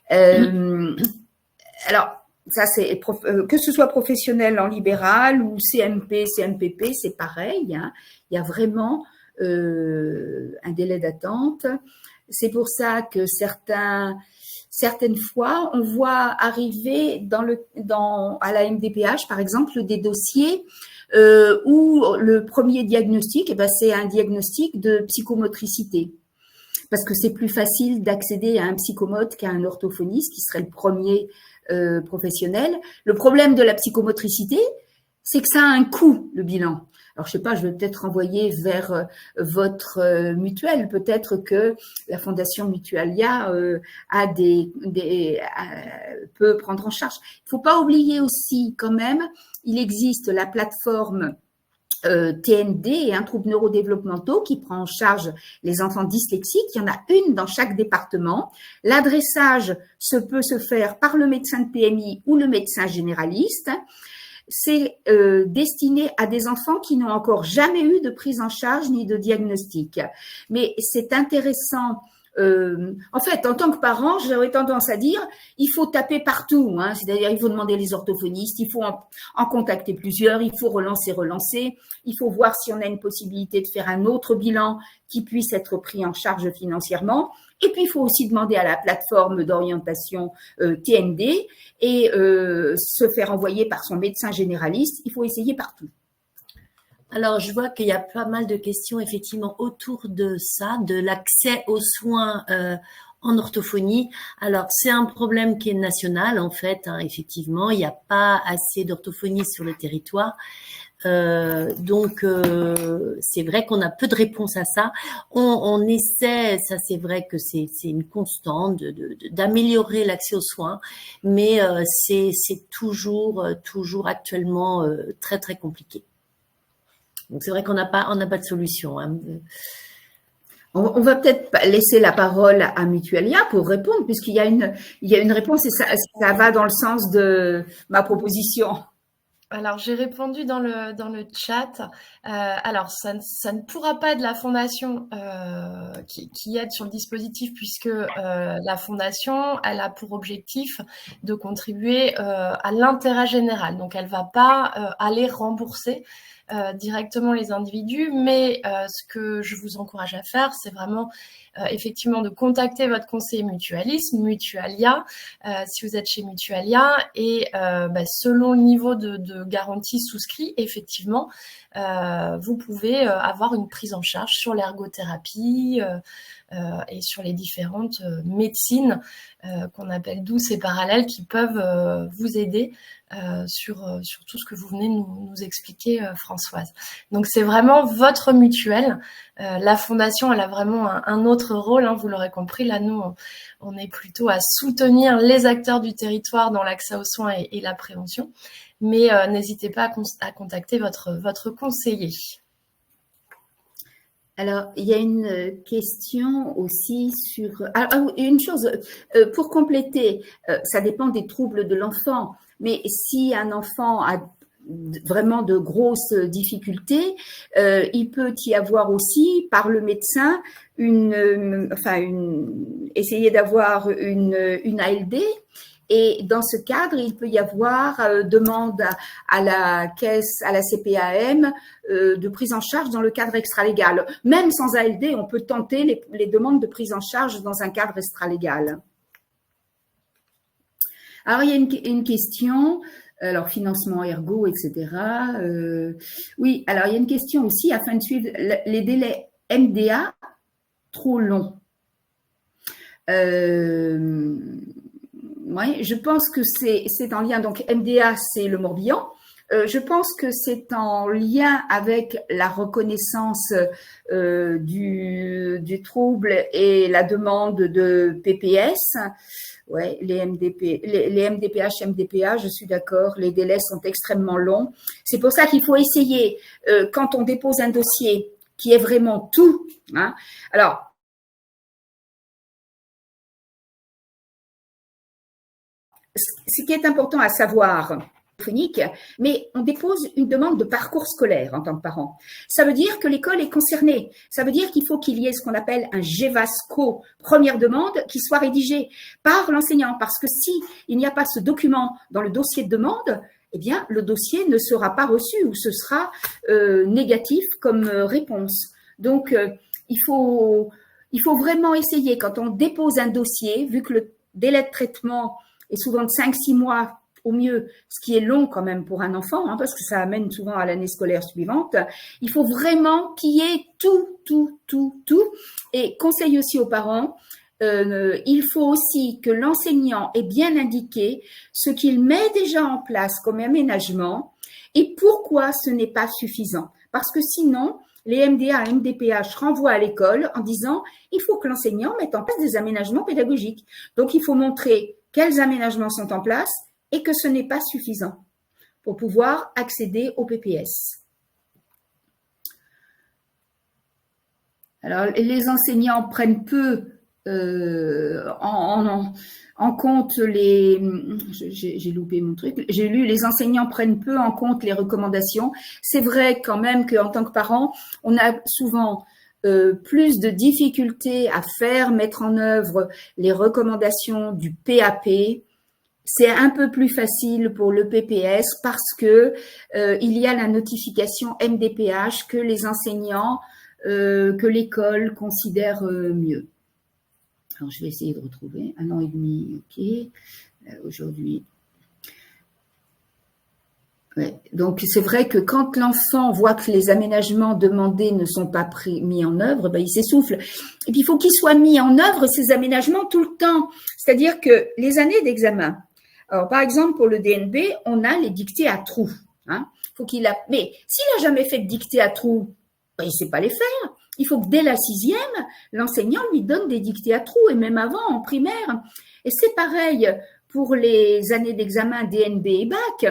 Alors, ça, c'est que ce soit professionnel en libéral ou CMP, CMPP, c'est pareil. Hein. Il y a vraiment un délai d'attente. C'est pour ça que certaines fois, on voit arriver à la MDPH, par exemple, des dossiers où le premier diagnostic, c'est un diagnostic de psychomotricité. Parce que c'est plus facile d'accéder à un psychomote qu'à un orthophoniste, qui serait le premier professionnel. Le problème de la psychomotricité, c'est que ça a un coût, le bilan. Alors, je sais pas, je vais peut-être renvoyer vers votre mutuelle. Peut-être que la Fondation Mutualia peut prendre en charge. Il faut pas oublier aussi, quand même, il existe la plateforme TND, troubles neurodéveloppementaux, qui prend en charge les enfants dyslexiques. Il y en a une dans chaque département. L'adressage peut se faire par le médecin de PMI ou le médecin généraliste. C'est destiné à des enfants qui n'ont encore jamais eu de prise en charge ni de diagnostic. Mais c'est intéressant. En fait, en tant que parent, j'aurais tendance à dire, il faut taper partout. C'est-à-dire, il faut demander les orthophonistes, il faut en contacter plusieurs, il faut relancer. Il faut voir si on a une possibilité de faire un autre bilan qui puisse être pris en charge financièrement. Et puis, il faut aussi demander à la plateforme d'orientation TND et se faire envoyer par son médecin généraliste. Il faut essayer partout. Alors, je vois qu'il y a pas mal de questions effectivement autour de ça, de l'accès aux soins en orthophonie. Alors, c'est un problème qui est national en fait, effectivement. Il n'y a pas assez d'orthophonistes sur le territoire. Donc, c'est vrai qu'on a peu de réponses à ça. On essaie, ça c'est vrai que c'est une constante d'améliorer l'accès aux soins, mais c'est toujours actuellement très très compliqué. Donc c'est vrai qu'on n'a pas de solution. On va peut-être laisser la parole à Mutualia pour répondre, puisqu'il y a une réponse et ça va dans le sens de ma proposition. Alors, j'ai répondu dans le chat. Alors, ça ne pourra pas être la fondation qui aide sur le dispositif, puisque la fondation, elle a pour objectif de contribuer à l'intérêt général. Donc, elle va pas aller rembourser directement les individus, mais ce que je vous encourage à faire, c'est vraiment effectivement de contacter votre conseiller mutualiste, Mutualia, si vous êtes chez Mutualia, et selon le niveau de garantie souscrit, effectivement, vous pouvez avoir une prise en charge sur l'ergothérapie et sur les différentes médecines qu'on appelle douces et parallèles qui peuvent vous aider sur tout ce que vous venez nous expliquer, Françoise. Donc, c'est vraiment votre mutuelle. La fondation, elle a vraiment un autre rôle, hein, vous l'aurez compris. Là, nous, on est plutôt à soutenir les acteurs du territoire dans l'accès aux soins et la prévention. Mais n'hésitez pas à contacter votre conseiller. Alors, il y a une question aussi sur… une chose, pour compléter, ça dépend des troubles de l'enfant, mais si un enfant a vraiment de grosses difficultés, il peut y avoir aussi, par le médecin, essayer d'avoir une ALD. Et dans ce cadre, il peut y avoir demande à la caisse, à la CPAM, de prise en charge dans le cadre extralégal. Même sans ALD, on peut tenter les demandes de prise en charge dans un cadre extralégal. Alors, il y a une question, alors financement ergo, etc. Oui, alors il y a une question aussi, afin de suivre les délais MDA trop longs. Oui, je pense que c'est en lien, donc MDA, c'est le Morbihan. Je pense que c'est en lien avec la reconnaissance du trouble et la demande de PPS. Ouais, les MDPH, MDPA, je suis d'accord, les délais sont extrêmement longs. C'est pour ça qu'il faut essayer, quand on dépose un dossier qui est vraiment tout, hein, alors, ce qui est important à savoir, mais on dépose une demande de parcours scolaire en tant que parent. Ça veut dire que l'école est concernée. Ça veut dire qu'il faut qu'il y ait ce qu'on appelle un GEVASCO, première demande, qui soit rédigée par l'enseignant. Parce que si il n'y a pas ce document dans le dossier de demande, eh bien, le dossier ne sera pas reçu ou ce sera négatif comme réponse. Donc, il faut vraiment essayer, quand on dépose un dossier, vu que le délai de traitement est souvent de 5-6 mois au mieux, ce qui est long quand même pour un enfant, hein, parce que ça amène souvent à l'année scolaire suivante, il faut vraiment qu'il y ait tout. Et conseil aussi aux parents, il faut aussi que l'enseignant ait bien indiqué ce qu'il met déjà en place comme aménagement et pourquoi ce n'est pas suffisant. Parce que sinon, les MDA et MDPH renvoient à l'école en disant il faut que l'enseignant mette en place des aménagements pédagogiques. Donc, il faut montrer quels aménagements sont en place et que ce n'est pas suffisant pour pouvoir accéder au PPS. Alors, les enseignants prennent peu en compte les… J'ai loupé mon truc. J'ai lu, les enseignants prennent peu en compte les recommandations. C'est vrai quand même qu'en tant que parent, on a souvent plus de difficultés à mettre en œuvre les recommandations du PAP. C'est un peu plus facile pour le PPS parce que il y a la notification MDPH que les enseignants, que l'école considère mieux. Alors, je vais essayer de retrouver 1 an et demi, ok, aujourd'hui. Ouais. Donc, c'est vrai que quand l'enfant voit que les aménagements demandés ne sont pas mis en œuvre, ben, il s'essouffle. Et puis, il faut qu'ils soient mis en œuvre, ces aménagements, tout le temps. C'est-à-dire que les années d'examen, alors, par exemple, pour le DNB, on a les dictées à trous. Hein. Mais s'il n'a jamais fait de dictées à trous, ben, il ne sait pas les faire. Il faut que dès la 6e, l'enseignant lui donne des dictées à trous, et même avant, en primaire. Et c'est pareil pour les années d'examen DNB et bac.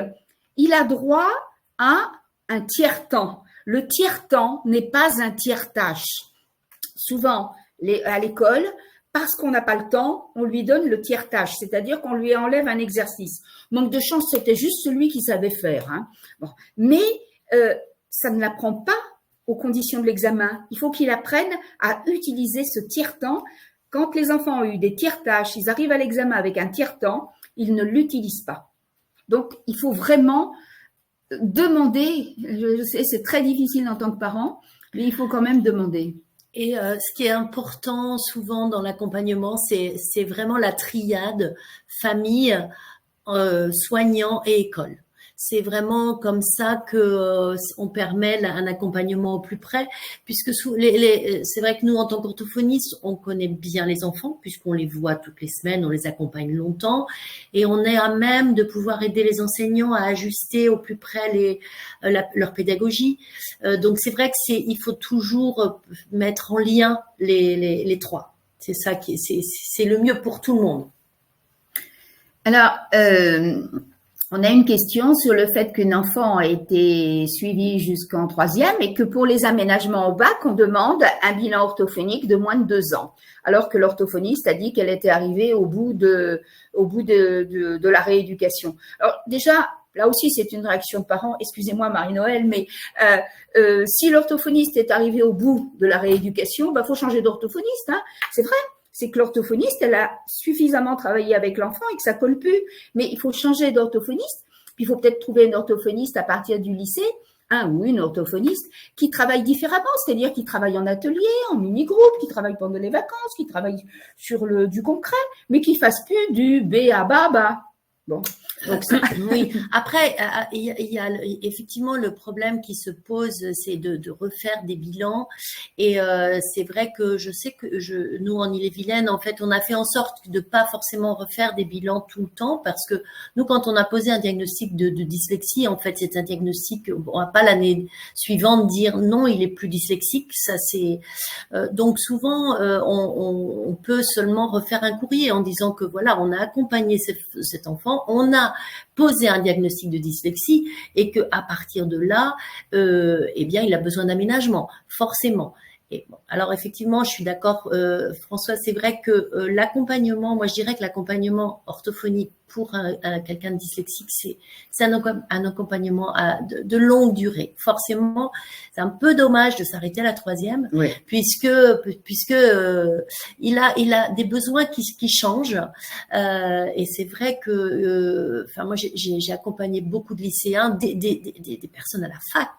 Il a droit à un tiers-temps. Le tiers-temps n'est pas un tiers-tâche. Souvent, à l'école, parce qu'on n'a pas le temps, on lui donne le tiers-tâche, c'est-à-dire qu'on lui enlève un exercice. Manque de chance, c'était juste celui qui savait faire. Hein. Bon. Mais ça ne l'apprend pas aux conditions de l'examen. Il faut qu'il apprenne à utiliser ce tiers-temps. Quand les enfants ont eu des tiers-tâches, ils arrivent à l'examen avec un tiers-temps, ils ne l'utilisent pas. Donc, il faut vraiment demander. Je sais, c'est très difficile en tant que parent, mais il faut quand même demander. Et ce qui est important souvent dans l'accompagnement, c'est vraiment la triade famille, soignant et école. C'est vraiment comme ça que on permet un accompagnement au plus près, puisque c'est vrai que nous, en tant qu'orthophonistes, on connaît bien les enfants, puisqu'on les voit toutes les semaines, on les accompagne longtemps, et on est à même de pouvoir aider les enseignants à ajuster au plus près leur pédagogie. Donc c'est vrai que il faut toujours mettre en lien les trois. C'est ça c'est le mieux pour tout le monde. Alors, on a une question sur le fait qu'un enfant a été suivi jusqu'en 3e et que pour les aménagements au bac, on demande un bilan orthophonique de moins de 2 ans, alors que l'orthophoniste a dit qu'elle était arrivée au bout de la rééducation. Alors déjà, là aussi, c'est une réaction de parents. Excusez-moi, Marie-Noël, mais si l'orthophoniste est arrivé au bout de la rééducation, faut changer d'orthophoniste. Hein, c'est vrai. C'est que l'orthophoniste, elle a suffisamment travaillé avec l'enfant et que ça colle plus. Mais il faut changer d'orthophoniste. Puis il faut peut-être trouver une orthophoniste à partir du lycée, ou une orthophoniste qui travaille différemment, c'est-à-dire qui travaille en atelier, en mini-groupe, qui travaille pendant les vacances, qui travaille sur du concret, mais qui fasse plus du B à bas. Bon. Donc ça, oui. Après, il y a effectivement le problème qui se pose, c'est de refaire des bilans. Et c'est vrai que je sais que nous en Ille-et-Vilaine, en fait, on a fait en sorte de pas forcément refaire des bilans tout le temps, parce que nous, quand on a posé un diagnostic de dyslexie, en fait, c'est un diagnostic. On va pas l'année suivante dire non, il est plus dyslexique. Ça c'est donc souvent on peut seulement refaire un courrier en disant que voilà, on a accompagné cet enfant, on a poser un diagnostic de dyslexie et que à partir de là, eh bien, il a besoin d'aménagement, forcément. Et bon, alors effectivement, je suis d'accord, François, c'est vrai que l'accompagnement, moi je dirais que l'accompagnement orthophonique pour quelqu'un de dyslexique, c'est un accompagnement de longue durée. Forcément, c'est un peu dommage de s'arrêter à la 3e, oui, puisque il a des besoins qui changent. Et c'est vrai que, moi j'ai accompagné beaucoup de lycéens, des personnes à la fac,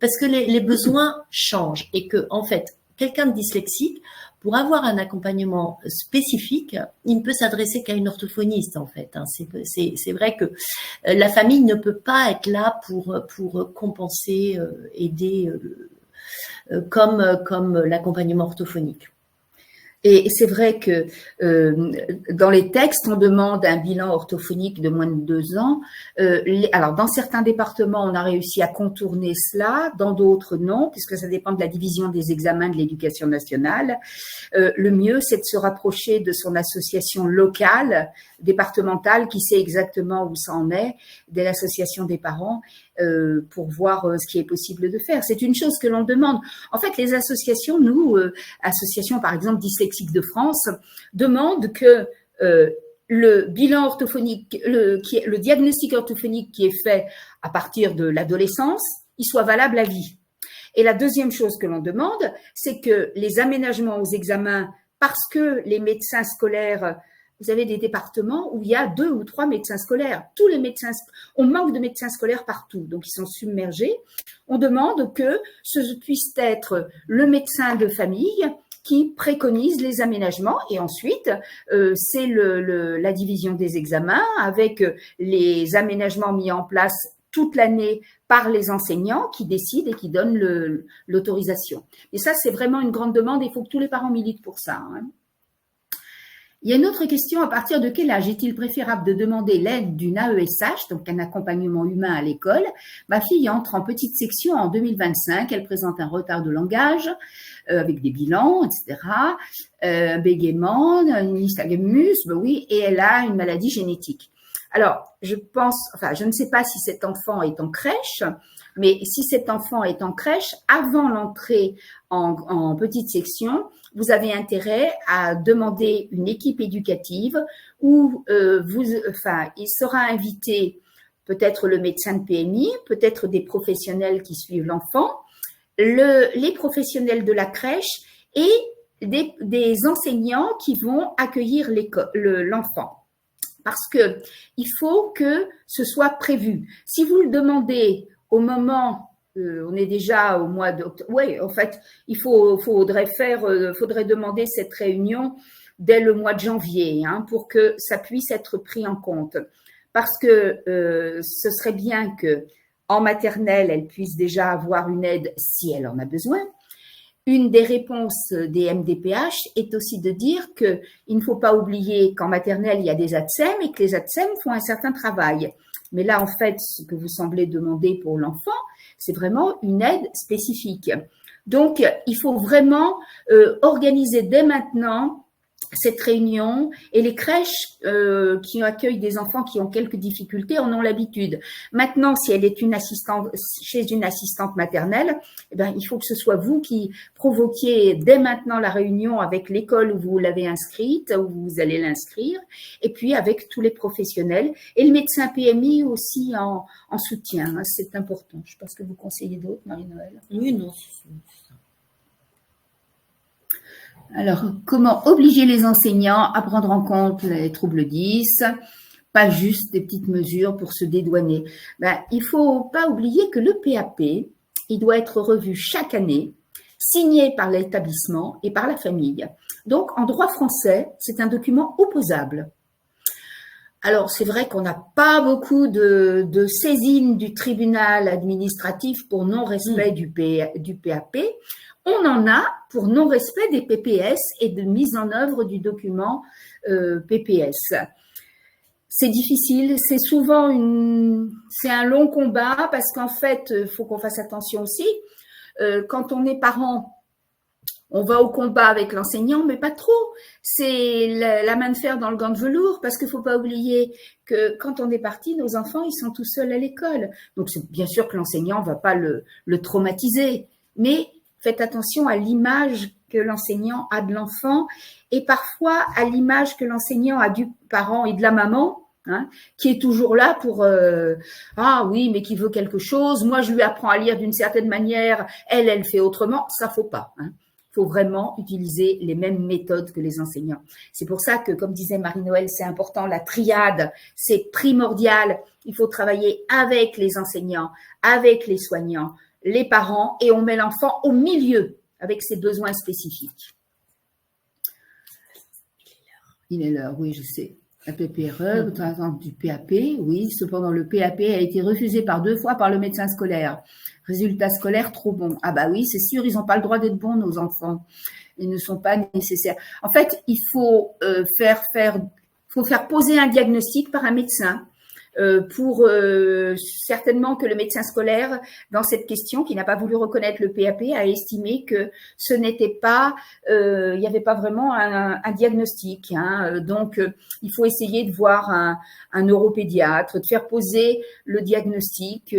parce que les besoins changent et que en fait quelqu'un de dyslexique, pour avoir un accompagnement spécifique, il ne peut s'adresser qu'à une orthophoniste, en fait. C'est vrai que la famille ne peut pas être là pour compenser, aider, comme l'accompagnement orthophonique. Et c'est vrai que dans les textes, on demande un bilan orthophonique de moins de 2 ans. Alors, dans certains départements, on a réussi à contourner cela, dans d'autres, non, puisque ça dépend de la division des examens de l'éducation nationale. Le mieux, c'est de se rapprocher de son association locale, départementale, qui sait exactement où ça en est, de l'association des parents, pour voir ce qui est possible de faire. C'est une chose que l'on demande. En fait, les associations, nous, association par exemple Dyslexiques de France, demandent que le bilan orthophonique, le diagnostic orthophonique qui est fait à partir de l'adolescence, il soit valable à vie. Et la deuxième chose que l'on demande, c'est que les aménagements aux examens, parce que les médecins scolaires, vous avez des départements où il y a 2 ou 3 médecins scolaires. Tous les médecins, on manque de médecins scolaires partout, donc ils sont submergés. On demande que ce puisse être le médecin de famille qui préconise les aménagements et ensuite c'est la division des examens avec les aménagements mis en place toute l'année par les enseignants qui décident et qui donnent l'autorisation. Et ça, c'est vraiment une grande demande. Il faut que tous les parents militent pour ça. Hein. Il y a une autre question, à partir de quel âge est-il préférable de demander l'aide d'une AESH, donc un accompagnement humain à l'école? Ma fille entre en petite section en 2025, elle présente un retard de langage avec des bilans, etc., un bégaiement, un nystagmus, oui, et elle a une maladie génétique. Alors, je ne sais pas si cet enfant est en crèche, mais si cet enfant est en crèche, avant l'entrée en petite section, vous avez intérêt à demander une équipe éducative où il sera invité peut-être le médecin de PMI, peut-être des professionnels qui suivent l'enfant, les professionnels de la crèche et des enseignants qui vont accueillir l'enfant. Parce que il faut que ce soit prévu. Si vous le demandez au moment, on est déjà au mois d'octobre, oui, en fait, faudrait demander cette réunion dès le mois de janvier, pour que ça puisse être pris en compte. Parce que ce serait bien que en maternelle, elle puisse déjà avoir une aide si elle en a besoin. Une des réponses des MDPH est aussi de dire qu'il ne faut pas oublier qu'en maternelle, il y a des ATSEM et que les ATSEM font un certain travail. Mais là, en fait, ce que vous semblez demander pour l'enfant, c'est vraiment une aide spécifique. Donc, il faut vraiment organiser dès maintenant cette réunion, et les crèches qui accueillent des enfants qui ont quelques difficultés en ont l'habitude. Maintenant, si elle est chez une assistante maternelle, eh bien, il faut que ce soit vous qui provoquiez dès maintenant la réunion avec l'école où vous l'avez inscrite, où vous allez l'inscrire, et puis avec tous les professionnels, et le médecin PMI aussi en soutien. C'est important. Je pense que vous conseillez d'autres, Marie-Noëlle. Oui, non. Alors, comment obliger les enseignants à prendre en compte les troubles 10, pas juste des petites mesures pour se dédouaner. Il ne faut pas oublier que le PAP, il doit être revu chaque année, signé par l'établissement et par la famille. Donc, en droit français, c'est un document opposable. Alors, c'est vrai qu'on n'a pas beaucoup de saisines du tribunal administratif pour non-respect du PAP. On en a pour non-respect des PPS et de mise en œuvre du document PPS. C'est difficile, c'est souvent c'est un long combat parce qu'en fait, il faut qu'on fasse attention aussi. Quand on est parent, on va au combat avec l'enseignant, mais pas trop. C'est la main de fer dans le gant de velours, parce qu'il ne faut pas oublier que quand on est parti, nos enfants, ils sont tout seuls à l'école. Donc, c'est bien sûr que l'enseignant ne va pas le traumatiser, mais faites attention à l'image que l'enseignant a de l'enfant et parfois à l'image que l'enseignant a du parent et de la maman, qui est toujours là pour ah oui, mais qui veut quelque chose. Moi, je lui apprends à lire d'une certaine manière, elle fait autrement. Ça, faut pas. Il faut vraiment utiliser les mêmes méthodes que les enseignants. C'est pour ça que, comme disait Marie-Noëlle, c'est important, la triade, c'est primordial. Il faut travailler avec les enseignants, avec les soignants, les parents, et on met l'enfant au milieu avec ses besoins spécifiques. Il est l'heure, oui, je sais. La PPRE, par exemple, du PAP, oui. Cependant, le PAP a été refusé 2 fois par le médecin scolaire. Résultat scolaire trop bon. Ah bah oui, c'est sûr, ils n'ont pas le droit d'être bons, nos enfants. Ils ne sont pas nécessaires. En fait, il faut faire poser un diagnostic par un médecin. Pour certainement que le médecin scolaire, dans cette question, qui n'a pas voulu reconnaître le PAP, a estimé que ce n'était pas, il n'y avait pas vraiment un diagnostic. Donc, il faut essayer de voir un neuropédiatre, de faire poser le diagnostic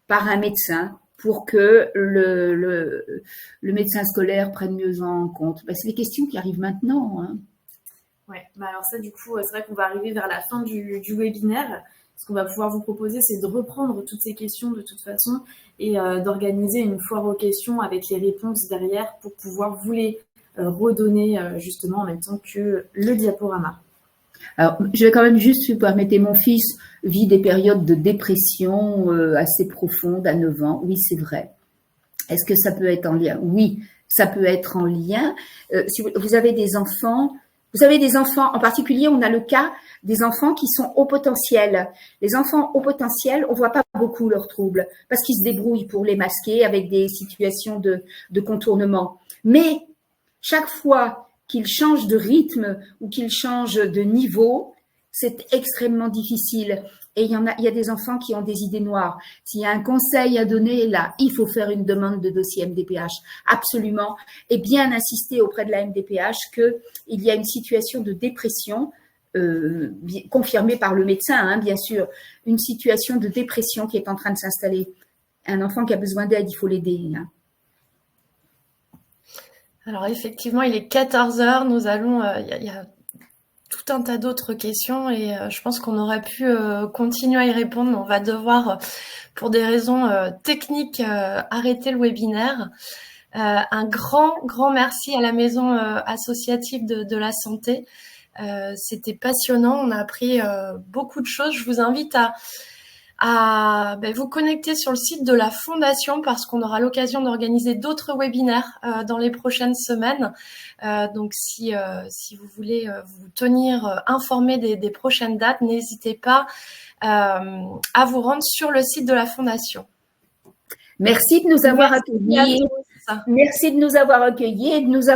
par un médecin pour que le médecin scolaire prenne mieux en compte. C'est des questions qui arrivent maintenant. Ouais, alors ça, du coup, c'est vrai qu'on va arriver vers la fin du webinaire. Ce qu'on va pouvoir vous proposer, c'est de reprendre toutes ces questions de toute façon et d'organiser une foire aux questions avec les réponses derrière pour pouvoir vous les redonner justement en même temps que le diaporama. Alors, je vais quand même juste vous permettre, mon fils vit des périodes de dépression assez profondes à 9 ans. Oui, c'est vrai. Est-ce que ça peut être en lien? Oui, ça peut être en lien. Si vous avez des enfants... Vous avez des enfants, en particulier, on a le cas des enfants qui sont au potentiel. Les enfants au potentiel, on voit pas beaucoup leurs troubles parce qu'ils se débrouillent pour les masquer avec des situations de contournement. Mais chaque fois qu'ils changent de rythme ou qu'ils changent de niveau, c'est extrêmement difficile. Et il y a des enfants qui ont des idées noires. S'il y a un conseil à donner, là, il faut faire une demande de dossier MDPH, absolument, et bien insister auprès de la MDPH qu'il y a une situation de dépression confirmée par le médecin, hein, bien sûr, une situation de dépression qui est en train de s'installer. Un enfant qui a besoin d'aide, il faut l'aider. Hein. Alors effectivement, il est 14 heures. Nous allons, il y a tout un tas d'autres questions et je pense qu'on aurait pu continuer à y répondre, mais on va devoir, pour des raisons techniques, arrêter le webinaire. Un grand merci à la Maison associative de la santé. C'était passionnant, on a appris beaucoup de choses. Je vous invite à vous connecter sur le site de la Fondation parce qu'on aura l'occasion d'organiser d'autres webinaires dans les prochaines semaines. Donc si vous voulez vous tenir informé des prochaines dates, n'hésitez pas à vous rendre sur le site de la Fondation. Merci de nous avoir accueillis. Merci de nous avoir accueillis et de nous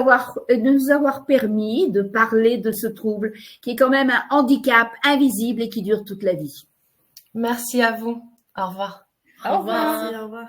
avoir permis de parler de ce trouble qui est quand même un handicap invisible et qui dure toute la vie. Merci à vous. Au revoir. Au revoir. Merci, au revoir.